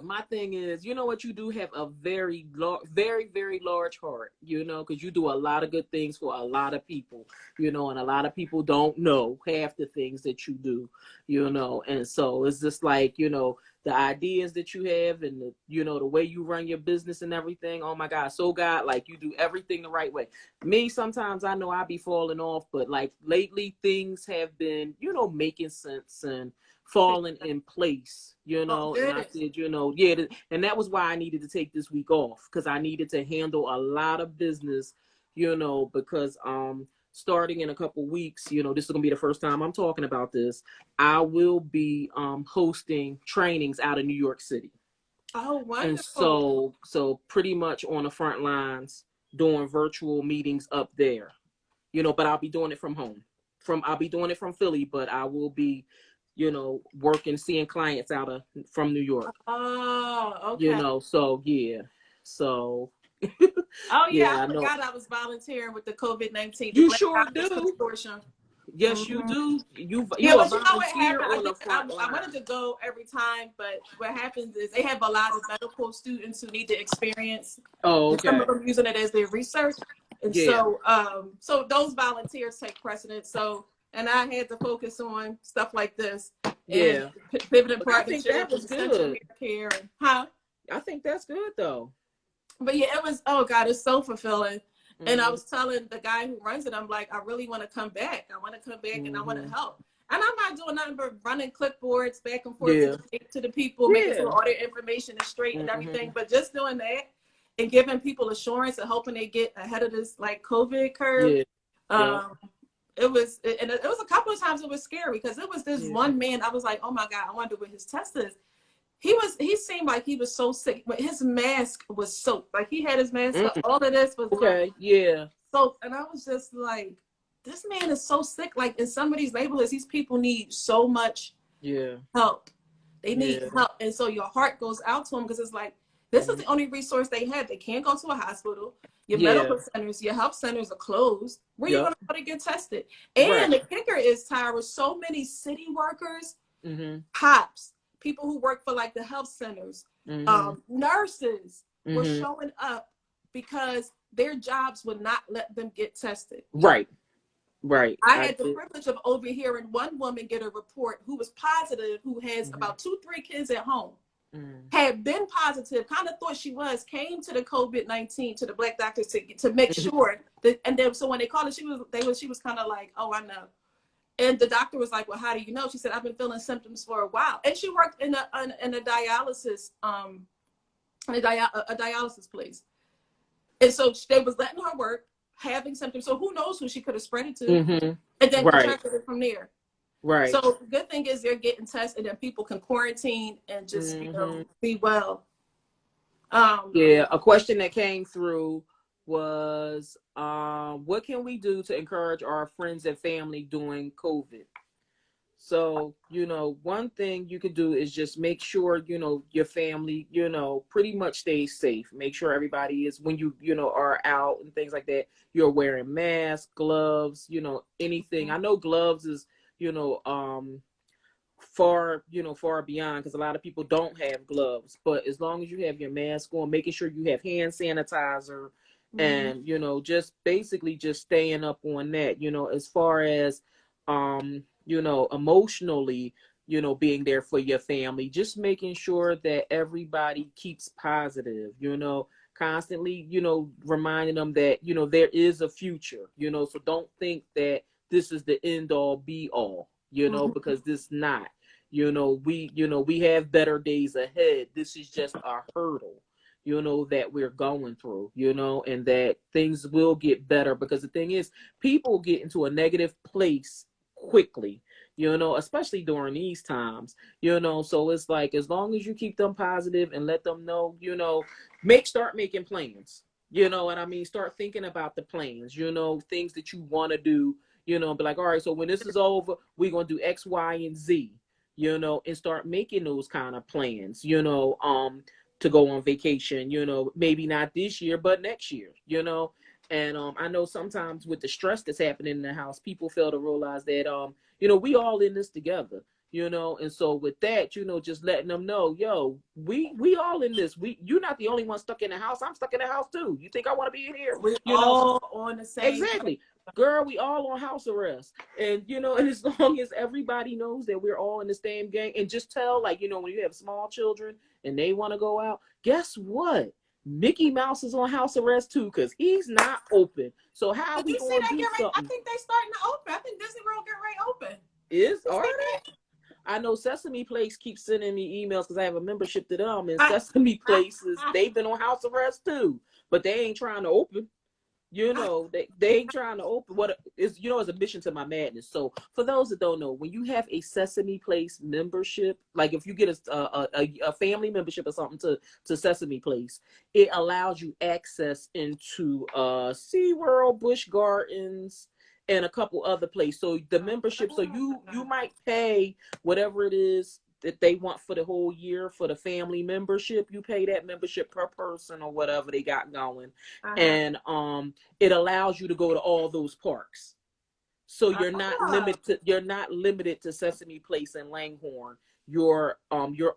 [SPEAKER 1] My thing is, you know what, you do have a very, very, very large heart, you know, because you do a lot of good things for a lot of people, you know, and a lot of people don't know half the things that you do, you know, and so it's just like, you know, the ideas that you have and the, you know, the way you run your business and everything. Oh my God. So God, like, you do everything the right way. Me, sometimes I know I be falling off, but like lately things have been, you know, making sense and falling in place, you know. And I said, you know, and that was why I needed to take this week off, because I needed to handle a lot of business, you know, because starting in a couple weeks, you know, this is gonna be the first time I'm talking about this. I will be hosting trainings out of New York City.
[SPEAKER 2] Oh, wonderful.
[SPEAKER 1] And so pretty much on the front lines doing virtual meetings up there, you know, but I'll be doing it from home. I'll be doing it from Philly, but I will be, you know, seeing clients from New York.
[SPEAKER 2] Oh, okay.
[SPEAKER 1] You know, so yeah. So
[SPEAKER 2] oh yeah, I forgot I was volunteering with the COVID-19.
[SPEAKER 1] You sure do.
[SPEAKER 2] Consortium.
[SPEAKER 1] Yes, you do. You
[SPEAKER 2] but you know what
[SPEAKER 1] happened?
[SPEAKER 2] I wanted to go every time, but what happens is they have a lot of medical students who need to experience.
[SPEAKER 1] Oh, okay.
[SPEAKER 2] Some of them using it as their research, and so those volunteers take precedence. So. And I had to focus on stuff like this.
[SPEAKER 1] Yeah.
[SPEAKER 2] Pivoting
[SPEAKER 1] I think that was good.
[SPEAKER 2] Care. Huh?
[SPEAKER 1] I think that's good though.
[SPEAKER 2] But yeah, it was, oh God, it's so fulfilling. Mm-hmm. And I was telling the guy who runs it, I'm like, I really want to come back. I want to come back and I want to help. And I'm not doing nothing but running clipboards back and forth to the people, making sure all their information is straight and everything. But just doing that and giving people assurance and hoping they get ahead of this like COVID curve. It was a couple of times it was scary because it was this one man. I was like, oh my God, I wonder what his test is. He seemed like he was so sick, but his mask was soaked. Like he had his mask up. All of this was soaked. And I was just like, this man is so sick. Like in some of these neighborhoods, these people need so much help. They need help. And so your heart goes out to them because it's like, this is the only resource they have. They can't go to a hospital. Your medical centers, your health centers are closed. Where you going to go to get tested? And the kicker is, Tyra, so many city workers, cops, people who work for like the health centers, nurses were showing up because their jobs would not let them get tested.
[SPEAKER 1] Right.
[SPEAKER 2] I had the privilege of overhearing one woman get a report who was positive, who has about 2-3 kids at home. Had been positive, kind of thought she was, came to the COVID-19 to the Black doctors to make sure that, and then so when they called her, she was kind of like, oh, I know. And the doctor was like, well, how do you know? She said, I've been feeling symptoms for a while. And she worked in a dialysis, a dialysis place. And so they was letting her work, having symptoms. So who knows who she could have spread it to, and then contracted it from there.
[SPEAKER 1] Right.
[SPEAKER 2] So the good thing is they're getting tested and then people can quarantine and just you know, be well.
[SPEAKER 1] A question that came through was, what can we do to encourage our friends and family during COVID? So, you know, one thing you could do is just make sure, you know, your family, you know, pretty much stays safe. Make sure everybody is, when you know, are out and things like that, you're wearing masks, gloves, you know, anything. I know gloves is, you know, far, far beyond, because a lot of people don't have gloves. But as long as you have your mask on, making sure you have hand sanitizer, and just basically just staying up on that, as far as emotionally, being there for your family, just making sure that everybody keeps positive, constantly, reminding them that, there is a future, so don't think that this is the end all be all, because this not, we have better days ahead. This is just a hurdle, that we're going through, and that things will get better, because the thing is, people get into a negative place quickly, especially during these times, so it's like, as long as you keep them positive and let them know, start making plans, what I mean, start thinking about the plans, things that you want to do, be like, all right, so when this is over, we're going to do X, Y, and Z, and start making those kind of plans, to go on vacation, maybe not this year, but next year, and I know sometimes with the stress that's happening in the house, people fail to realize that, we all in this together, and so with that, just letting them know, yo, we all in this. You're not the only one stuck in the house. I'm stuck in the house too. You think I want to be in here?
[SPEAKER 2] We all on the same.
[SPEAKER 1] Exactly. Girl, we all on house arrest. And, and as long as everybody knows that we're all in the same gang, and just tell, like, when you have small children and they want to go out, guess what? Mickey Mouse is on house arrest too, because he's not open. So how
[SPEAKER 2] Did
[SPEAKER 1] we
[SPEAKER 2] you see
[SPEAKER 1] going
[SPEAKER 2] that
[SPEAKER 1] to do
[SPEAKER 2] get ready?
[SPEAKER 1] something?
[SPEAKER 2] I think they starting to open. I think Disney World get ready to open.
[SPEAKER 1] Is already? I know Sesame Place keeps sending me emails because I have a membership to them, and Sesame Places, they've been on house arrest too, but they ain't trying to open. They ain't trying to open. What is, is a mission to my madness. So for those that don't know, when you have a Sesame Place membership, like if you get a family membership or something to Sesame Place, it allows you access into SeaWorld, Busch Gardens, and a couple other places. So the membership, so you might pay whatever it is that they want for the whole year for the family membership. You pay that membership per person or whatever they got going. And it allows you to go to all those parks. So you're not limited to Sesame Place and Langhorne. You're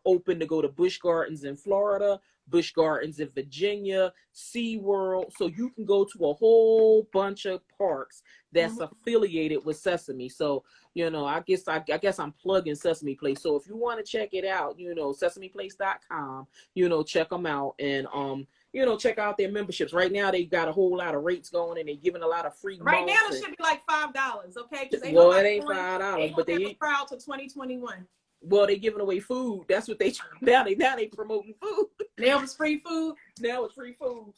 [SPEAKER 1] open to go to Busch Gardens in Florida, Busch Gardens in Virginia, SeaWorld. So you can go to a whole bunch of parks that's affiliated with Sesame. So, I guess I'm plugging Sesame Place. So if you want to check it out, sesameplace.com, check them out, and check out their memberships. Right now they got a whole lot of rates going, and they're giving a lot of free
[SPEAKER 2] right
[SPEAKER 1] months.
[SPEAKER 2] Now it should be like $5, okay?
[SPEAKER 1] Well, it ain't $5, but they
[SPEAKER 2] proud to 2021.
[SPEAKER 1] Well, they giving away food. That's what they now they promoting food.
[SPEAKER 2] Now it's free food.
[SPEAKER 1] Now it's free food.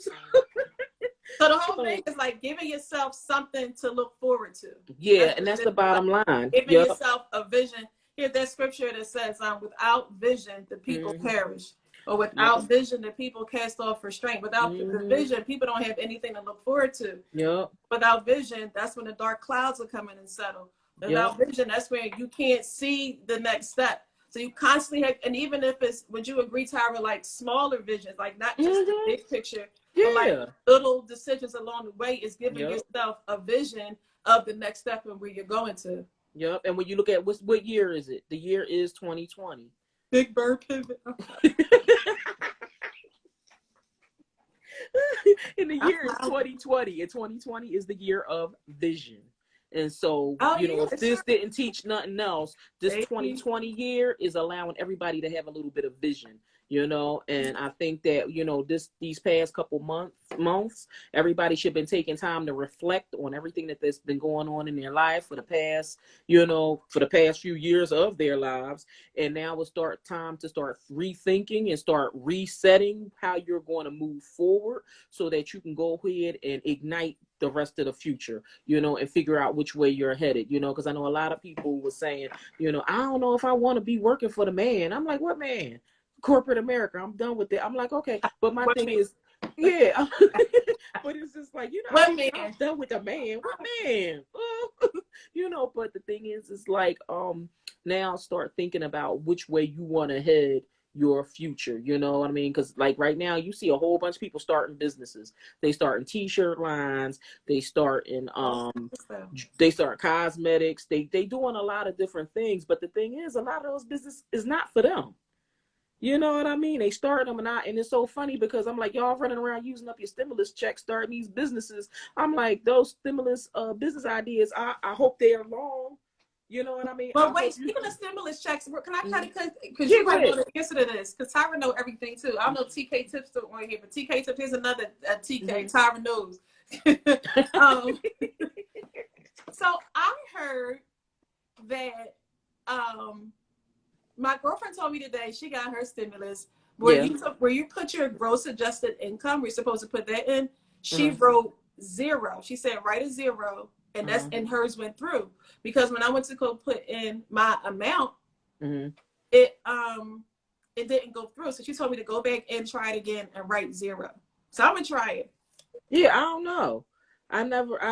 [SPEAKER 2] So the whole thing is like giving yourself something to look forward to.
[SPEAKER 1] Yeah, and that's the bottom line.
[SPEAKER 2] Giving yourself a vision. Here's that scripture that says, without vision, the people perish. Or without vision, the people cast off restraint. Without the vision, people don't have anything to look forward to. Without vision, that's when the dark clouds will come in and settle. Without vision, that's where you can't see the next step. So you constantly have, and even if it's, would you agree, Tyra, like smaller visions, like not just the big picture, but like little decisions along the way is giving yourself a vision of the next step and where you're going to.
[SPEAKER 1] Yep. And when you look at what year is it? The year is 2020.
[SPEAKER 2] Big bird pivot.
[SPEAKER 1] And the year is 2020, and 2020 is the year of vision. And so, if this didn't teach nothing else, this 2020 year is allowing everybody to have a little bit of vision, and I think that, these past couple months, everybody should have been taking time to reflect on everything that's been going on in their life for the past, few years of their lives. And now it's time to start rethinking and start resetting how you're going to move forward so that you can go ahead and ignite the rest of the future, and figure out which way you're headed, because I know a lot of people were saying, I don't know if I want to be working for the man. I'm like, what man? Corporate America. I'm done with it. I'm like, okay. But my thing is, yeah. But it's just like, I'm done with the man. What man? But the thing is like, now start thinking about which way you want to head, your future. You know what I mean? Because like right now, you see a whole bunch of people starting businesses. They starting t-shirt lines. They starting they start cosmetics. They doing a lot of different things. But the thing is, a lot of those business is not for them. You know what I mean? They start them and it's so funny because I'm like, y'all running around using up your stimulus checks, starting these businesses. I'm like, those stimulus business ideas, I hope they are long. You know what I mean?
[SPEAKER 2] But wait, speaking of stimulus checks, can I kind of, because
[SPEAKER 1] Yeah,
[SPEAKER 2] you
[SPEAKER 1] go
[SPEAKER 2] might know
[SPEAKER 1] ahead.
[SPEAKER 2] the answer to this, because Tyra know everything too. I don't know TK Tips still on here, but TK Tips, here's another TK, Tyra knows. So I heard that my girlfriend told me today she got her stimulus where you put your gross adjusted income. We're supposed to put that in. She wrote 0. She said write a 0, and that's and hers went through because when I went to go put in my amount, it didn't go through. So she told me to go back and try it again and write 0. So I'm gonna try it.
[SPEAKER 1] Yeah, I don't know. I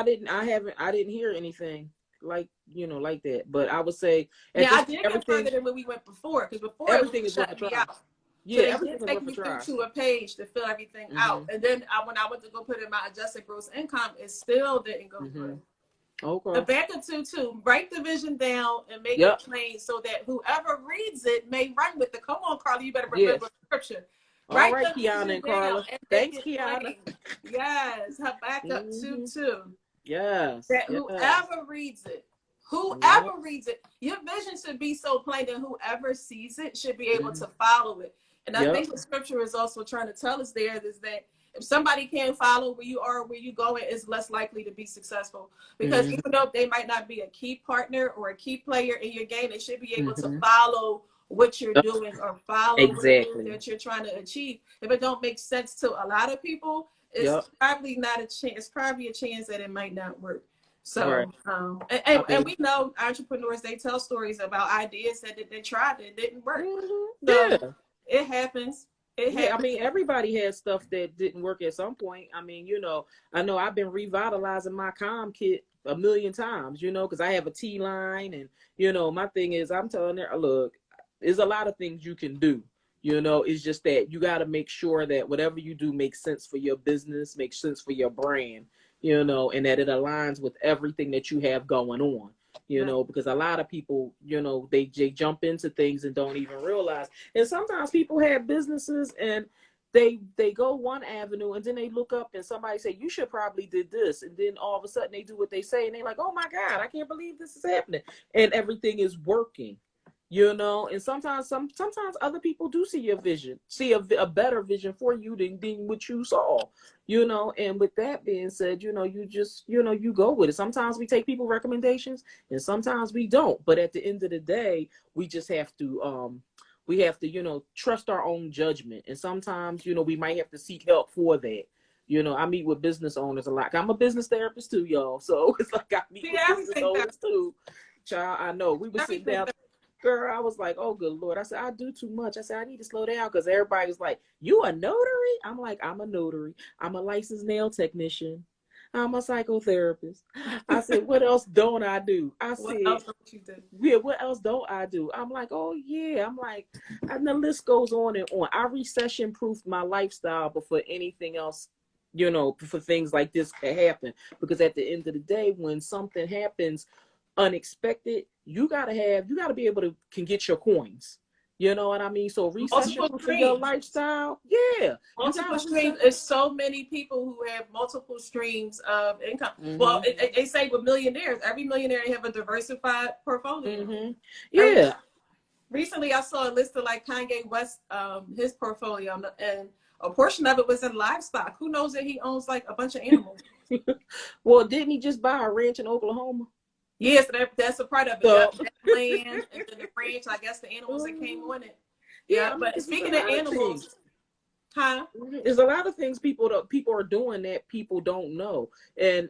[SPEAKER 1] didn't hear anything like like that. But I would say
[SPEAKER 2] I did get further than when we went before, because before
[SPEAKER 1] everything
[SPEAKER 2] it
[SPEAKER 1] is worth a
[SPEAKER 2] shut me
[SPEAKER 1] try.
[SPEAKER 2] out.
[SPEAKER 1] Yeah,
[SPEAKER 2] So they
[SPEAKER 1] everything
[SPEAKER 2] did
[SPEAKER 1] is
[SPEAKER 2] take
[SPEAKER 1] worth a
[SPEAKER 2] me
[SPEAKER 1] try.
[SPEAKER 2] through to a page to fill everything out. And then when I went to go put in my adjusted gross income, it still didn't go through.
[SPEAKER 1] Okay.
[SPEAKER 2] Rebecca too, write the vision down and make it plain so that whoever reads it may run with it. Come on, Carla, you better remember the scripture.
[SPEAKER 1] All right, Kiana and Carla. Thanks, Kiana.
[SPEAKER 2] Yes, Habakkuk 2:2.
[SPEAKER 1] Yes.
[SPEAKER 2] That whoever reads it, your vision should be so plain that whoever sees it should be able to follow it. And I think the scripture is also trying to tell us there is that if somebody can't follow where you are, where you going, is less likely to be successul. Because even though they might not be a key partner or a key player in your game, they should be able to follow what you're doing or follow what it is that you're trying to achieve. If it don't make sense to a lot of people, it's probably not a chance. It's probably a chance that it might not work. So, and we know entrepreneurs, they tell stories about ideas that they tried that didn't work. So it happens.
[SPEAKER 1] I mean, everybody has stuff that didn't work at some point. I mean, I know I've been revitalizing my comm kit a million times, because I have a T line and, my thing is I'm telling her, look, there's a lot of things you can do. It's just that you got to make sure that whatever you do makes sense for your business, makes sense for your brand, and that it aligns with everything that you have going on. Because a lot of people, they jump into things and don't even realize. And sometimes people have businesses and they go one avenue and then they look up and somebody say, you should probably did this. And then all of a sudden they do what they say and they're like, oh my God, I can't believe this is happening. And everything is working. And sometimes other people do see your vision, see a better vision for you than what you saw, and with that being said, you just, you go with it. Sometimes we take people recommendations and sometimes we don't. But at the end of the day, we just have to, trust our own judgment. And sometimes, we might have to seek help for that. I meet with business owners a lot. I'm a business therapist too, y'all. So it's like I meet with business owners too. Child, I know. We were sitting down. Girl, I was like, oh, good Lord. I said, I do too much. I said, I need to slow down because everybody was like, you a notary? I'm like, I'm a notary. I'm a licensed nail technician. I'm a psychotherapist. I said, what else don't I do? I said, what else don't you do? Yeah, what else don't I do? I'm like, oh, yeah. I'm like, and the list goes on and on. I recession-proofed my lifestyle before anything else, for things like this can happen. Because at the end of the day, when something happens unexpected, you gotta be able to can get your coins. You know what I mean? So recession for your lifestyle,
[SPEAKER 2] multiple streams. There's so many people who have multiple streams of income. Well, they say with millionaires, every millionaire have a diversified portfolio. Recently, I saw a list of like Kanye West, his portfolio, and a portion of it was in livestock. Who knows that he owns like a bunch of animals?
[SPEAKER 1] Well, didn't he just buy a ranch in Oklahoma?
[SPEAKER 2] Yes, that's a part of it. So, land and then the ranch, I guess the animals that came on it. Yeah, but speaking of animals,
[SPEAKER 1] there's a lot of things people are doing that people don't know. And,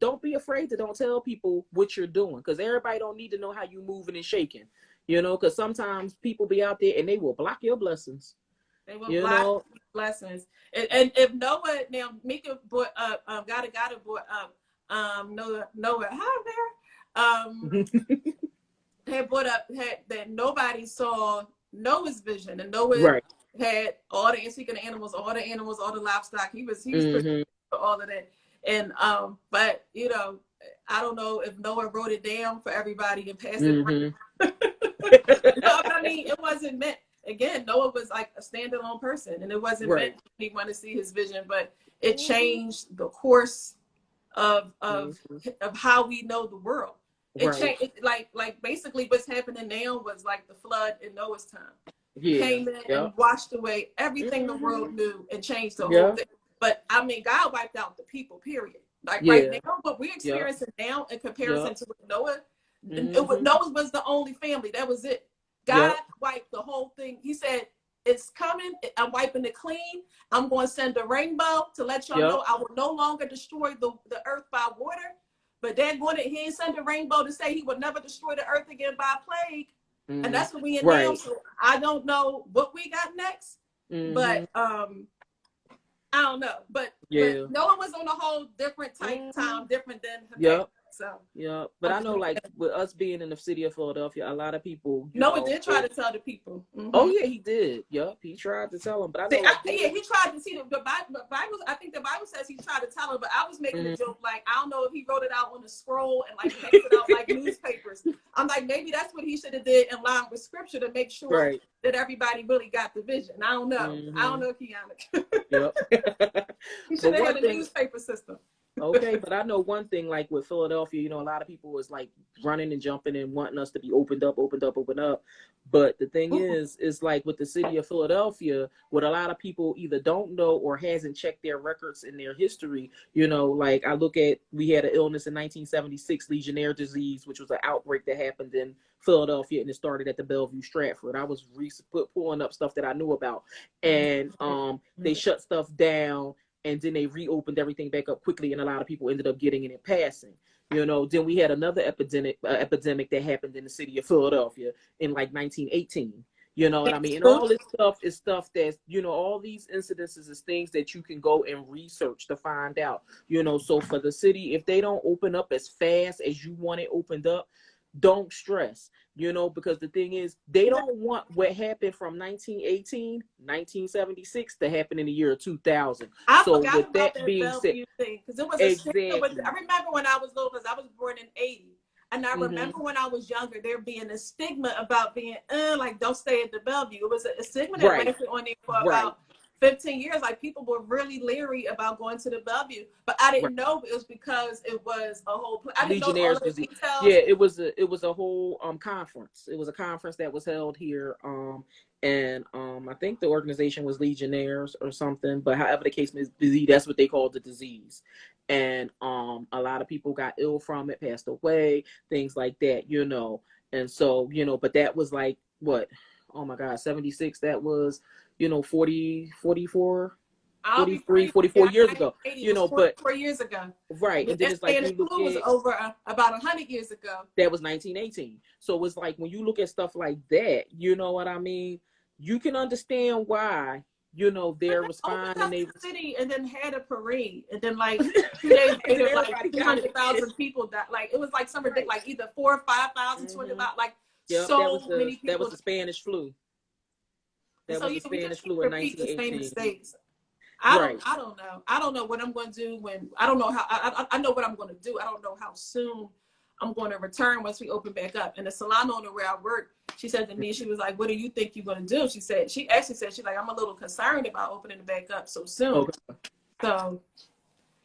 [SPEAKER 1] don't be afraid to don't tell people what you're doing because everybody don't need to know how you moving and shaking, because sometimes people be out there and they will block your blessings.
[SPEAKER 2] They will block blessings. And if Noah, now Mika brought up, gotta brought up, Noah, hi there. Had brought up that nobody saw Noah's vision, and Noah had all the speaking of animals, all the livestock. He was for all of that. And but you know, I don't know if Noah wrote it down for everybody and passed it around. No, I mean, it wasn't meant. Again, Noah was like a standalone person, and it wasn't meant for anyone to see his vision, but it changed the course of how we know the world. It changed, like basically what's happening now was like the flood in Noah's time. Came in and washed away everything the world knew and changed the whole thing. But I mean, God wiped out the people, period. Like right now, what we're experiencing now in comparison to Noah, Noah was the only family. That was it. God wiped the whole thing. He said, it's coming. I'm wiping it clean. I'm going to send a rainbow to let y'all know I will no longer destroy the earth by water. But then he ain't send a rainbow to say he would never destroy the earth again by plague. And that's what we in now. So I don't know what we got next. But I don't know. But Noah was on a whole different type time, different than Habakkuk. So
[SPEAKER 1] but I know, like with us being in the city of Philadelphia, a lot of people
[SPEAKER 2] Noah did try to tell the people.
[SPEAKER 1] Oh yeah, he did. He tried to tell them, but I know
[SPEAKER 2] he tried to see the Bible. I think the Bible says he tried to tell them, but I was making a joke like, I don't know if he wrote it out on a scroll and like pasted it out like newspapers. I'm like, maybe that's what he should have did in line with scripture to make sure that everybody really got the vision. I don't know. I don't know, Kiana. He should have had a newspaper system.
[SPEAKER 1] Okay, but I know one thing, like with Philadelphia, you know, a lot of people is like running and jumping and wanting us to be opened up. But the thing is like with the city of Philadelphia, what a lot of people either don't know or hasn't checked their records in their history, you know, like I look at, we had an illness in 1976, Legionnaire disease, which was an outbreak that happened in Philadelphia, and it started at the Bellevue Stratford. I was pulling up stuff that I knew about, and they shut stuff down. And then they reopened everything back up quickly, and a lot of people ended up getting it and passing. You know, then we had another epidemic that happened in the city of Philadelphia in like 1918. You know what I mean? And all this stuff is stuff that's, you know, all these incidences is things that you can go and research to find out. You know, so for the city, if they don't open up as fast as you want it opened up, don't stress, you know, because the thing is, they don't want what happened from 1918, 1976 to happen in the year 2000.
[SPEAKER 2] I forgot about that Bellevue thing, because it was a stigma. I remember when I was little, because I was born in 80, and I remember when I was younger, there being a stigma about being, like, don't stay at the Bellevue. It was a stigma that lasted on there for about 15 years. Like, people were really leery about going to the Bellevue, but I didn't know it was because it was a whole. I didn't know all of the details.
[SPEAKER 1] Yeah, it was a whole conference. It was a conference that was held here, and I think the organization was Legionnaires or something. But however the case may be, that's what they called the disease, and a lot of people got ill from it, passed away, things like that, you know. And so, you know, but that was like what? Oh my God, 76. That was, you know, 44 years ago, you know, but
[SPEAKER 2] 4 years ago,
[SPEAKER 1] right? And then it's like, you look
[SPEAKER 2] was
[SPEAKER 1] at,
[SPEAKER 2] over about 100 years ago.
[SPEAKER 1] That was 1918. So it's like when you look at stuff like that, you know what I mean? You can understand why, you know, they're responding.
[SPEAKER 2] They city and then had a parade, and then like 2 days later, like 200,000 people died. Like it was like some ridiculous, like either 4,000 or 5,000, 20,000, like many people.
[SPEAKER 1] That was the Spanish flu. That was the Spanish flu in 1918.
[SPEAKER 2] I don't know what I'm going to do when I don't know how. I know what I'm going to do. I don't know how soon I'm going to return once we open back up. And the salon owner where I work, she said to me, she was like, "What do you think you're going to do?" She actually said, she's like, "I'm a little concerned about opening it back up so soon." Okay. So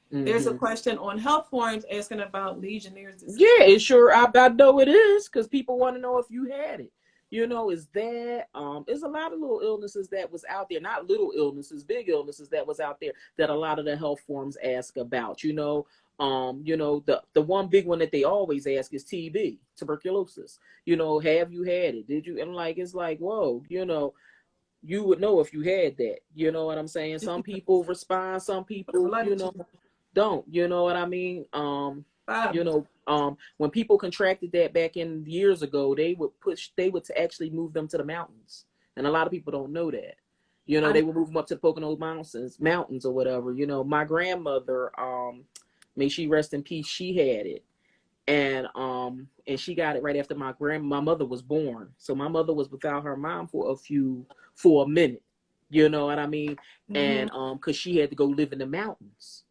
[SPEAKER 2] there's a question on health forums asking about Legionnaire's disease.
[SPEAKER 1] Yeah, it's sure. I know it is, because people want to know if you had it. You know, is that there's a lot of little illnesses that was out there, not little illnesses, big illnesses that was out there that a lot of the health forums ask about. You know, the one big one that they always ask is TB, tuberculosis. You know, have you had it? Did you? And like, it's like, whoa, you know, you would know if you had that. You know what I'm saying? Some people respond, some people, you know, don't. You know what I mean? You know, when people contracted that back in years ago, they would actually move them to the mountains. And a lot of people don't know that. You know, they would move them up to the Pocono mountains or whatever. You know, my grandmother, may she rest in peace, she had it. and she got it right after my mother was born. So my mother was without her mom for a minute, you know what I mean? And because she had to go live in the mountains.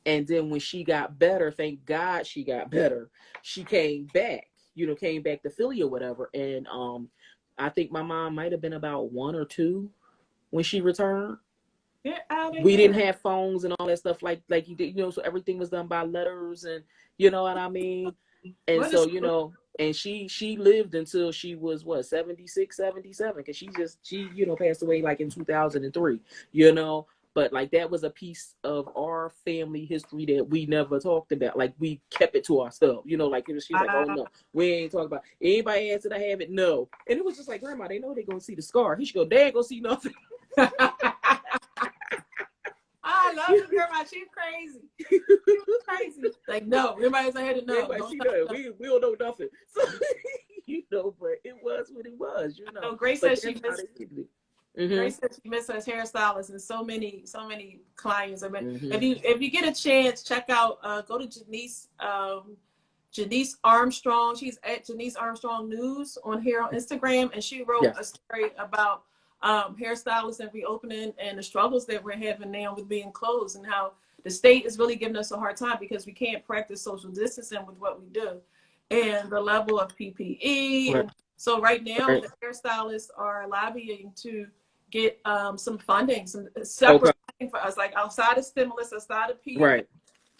[SPEAKER 1] And then when she got better, thank God she got better, she came back, came back to Philly or whatever. And I think my mom might have been about 1 or 2 when she returned.
[SPEAKER 2] Get out of
[SPEAKER 1] We
[SPEAKER 2] here.
[SPEAKER 1] didn't have phones and all that stuff like you did, so everything was done by letters, and you know what I mean? And
[SPEAKER 2] What
[SPEAKER 1] so,
[SPEAKER 2] is
[SPEAKER 1] and she lived until she was what, 76, 77, because she passed away like in 2003, but like that was a piece of our family history that we never talked about. Like we kept it to ourselves, like it was, she's like, oh no, we ain't talking about it. Anybody asked, did I have it? No. And it was just like, grandma, they know they're gonna see the scar. He should go, they ain't gonna see nothing.
[SPEAKER 2] I love this grandma. She's crazy. She's crazy. Like, no, everybody's ahead of no.
[SPEAKER 1] Everybody see that. We don't know nothing. So, but it was what it was,
[SPEAKER 2] So Grace said she missed.
[SPEAKER 1] Mm-hmm.
[SPEAKER 2] Grace said she missed her hairstylist and so many clients. I mean, if you get a chance, check out. Go to Janice Armstrong. She's at Janice Armstrong News on Instagram, and she wrote a story about hairstylists and reopening and the struggles that we're having now with being closed, and how the state is really giving us a hard time because we can't practice social distancing with what we do, and the level of PPE.
[SPEAKER 1] Right.
[SPEAKER 2] And so right now, the hairstylists are lobbying to get some funding, some separate funding for us, like outside of stimulus, outside of PPE.
[SPEAKER 1] Right.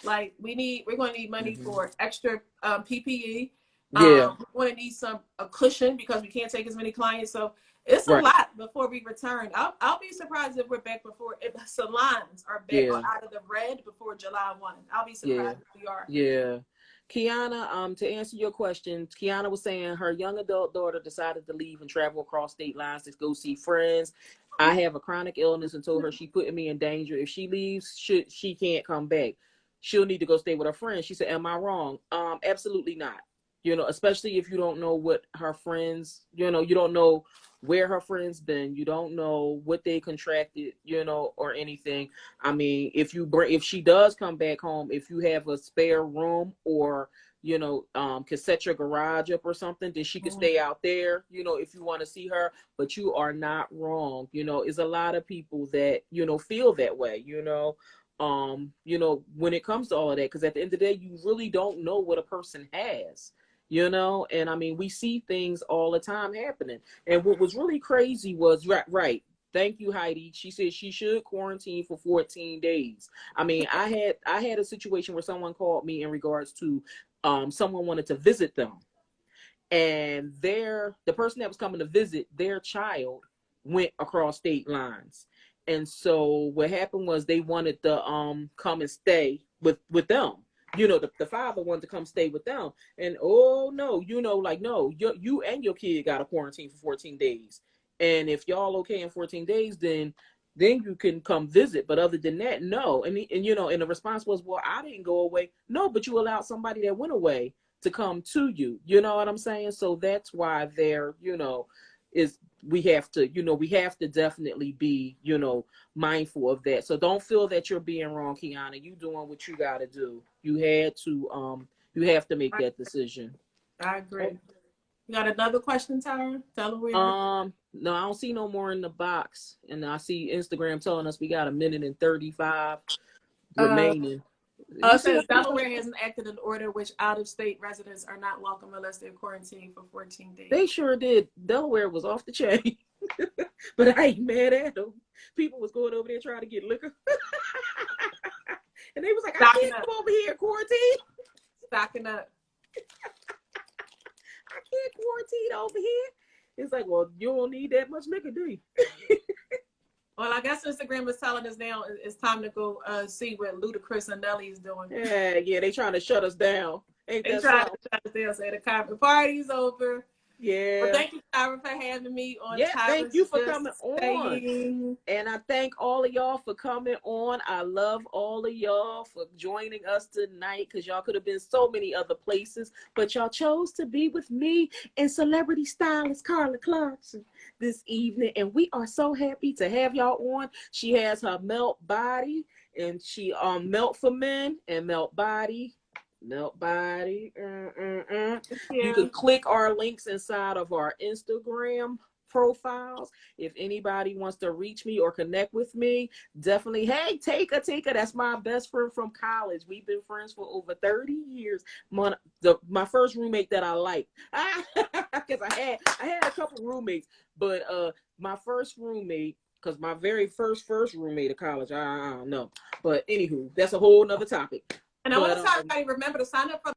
[SPEAKER 2] Like we're going to need money for extra PPE.
[SPEAKER 1] Yeah.
[SPEAKER 2] We're going to need a cushion because we can't take as many clients. So it's a lot before we return. I'll be surprised if we're back if salons are back out of the red before July 1. I'll be surprised if we are.
[SPEAKER 1] Yeah. Kiana, to answer your question, Kiana was saying her young adult daughter decided to leave and travel across state lines to go see friends. I have a chronic illness and told her she putting me in danger. If she leaves, she can't come back. She'll need to go stay with her friends. She said, am I wrong? Absolutely not. Especially if you don't know what her friends, you don't know where her friends been, you don't know what they contracted, or anything. I mean, if she does come back home, if you have a spare room or, can set your garage up or something, then she can stay out there, if you want to see her. But you are not wrong. It's a lot of people that, feel that way, when it comes to all of that, because at the end of the day, you really don't know what a person has. And I mean, we see things all the time happening. And what was really crazy was, right. Thank you, Heidi. She said she should quarantine for 14 days. I mean, I had a situation where someone called me in regards to someone wanted to visit them. And the person that was coming to visit, their child went across state lines. And so what happened was they wanted to come and stay with them. The father wanted to come stay with them. And oh no, no, you and your kid got to quarantine for 14 days. And if y'all okay in 14 days, then you can come visit. But other than that, no. And the response was, well, I didn't go away. No, but you allowed somebody that went away to come to you. You know what I'm saying? So that's why we have to definitely be, mindful of that. So don't feel that you're being wrong, Kiana. You doing what you got to do. You have to make that decision.
[SPEAKER 2] I agree. You got another question, Tyra? Delaware?
[SPEAKER 1] No, I don't see no more in the box. And I see Instagram telling us we got 1 minute and 35 remaining.
[SPEAKER 2] Says Delaware has enacted an order which out-of-state residents are not welcome unless they're quarantined for 14 days.
[SPEAKER 1] They sure did. Delaware was off the chain. But I ain't mad at them. People was going over there trying to get liquor. And they was like, I can't come over here, quarantine.
[SPEAKER 2] Stocking up.
[SPEAKER 1] I can't quarantine over here. It's like, well, you don't need that much liquor, do you?
[SPEAKER 2] Well, I guess Instagram is telling us now it's time to go see what Ludacris and Nelly is doing.
[SPEAKER 1] Yeah, they trying to shut us down.
[SPEAKER 2] They trying to shut us down. Say the conference party's over.
[SPEAKER 1] Yeah.
[SPEAKER 2] Well, thank you, Tyra, for having me on.
[SPEAKER 1] Thank you for coming on. And I thank all of y'all for coming on. I love all of y'all for joining us tonight, because y'all could have been so many other places, but y'all chose to be with me and celebrity stylist Carla Clarkson this evening. And we are so happy to have y'all on. She has her melt body, and she melt for men and melt body Nobody. You
[SPEAKER 2] Yeah.
[SPEAKER 1] can click our links inside of our Instagram profiles. If anybody wants to reach me or connect with me, definitely. Hey, Tika, that's my best friend from college. We've been friends for over 30 years. My first roommate that I liked, because I had a couple roommates, but my first roommate, because my very first roommate at college, I don't know. But anywho, that's a whole nother topic.
[SPEAKER 2] And I want to tell everybody, remember to sign up for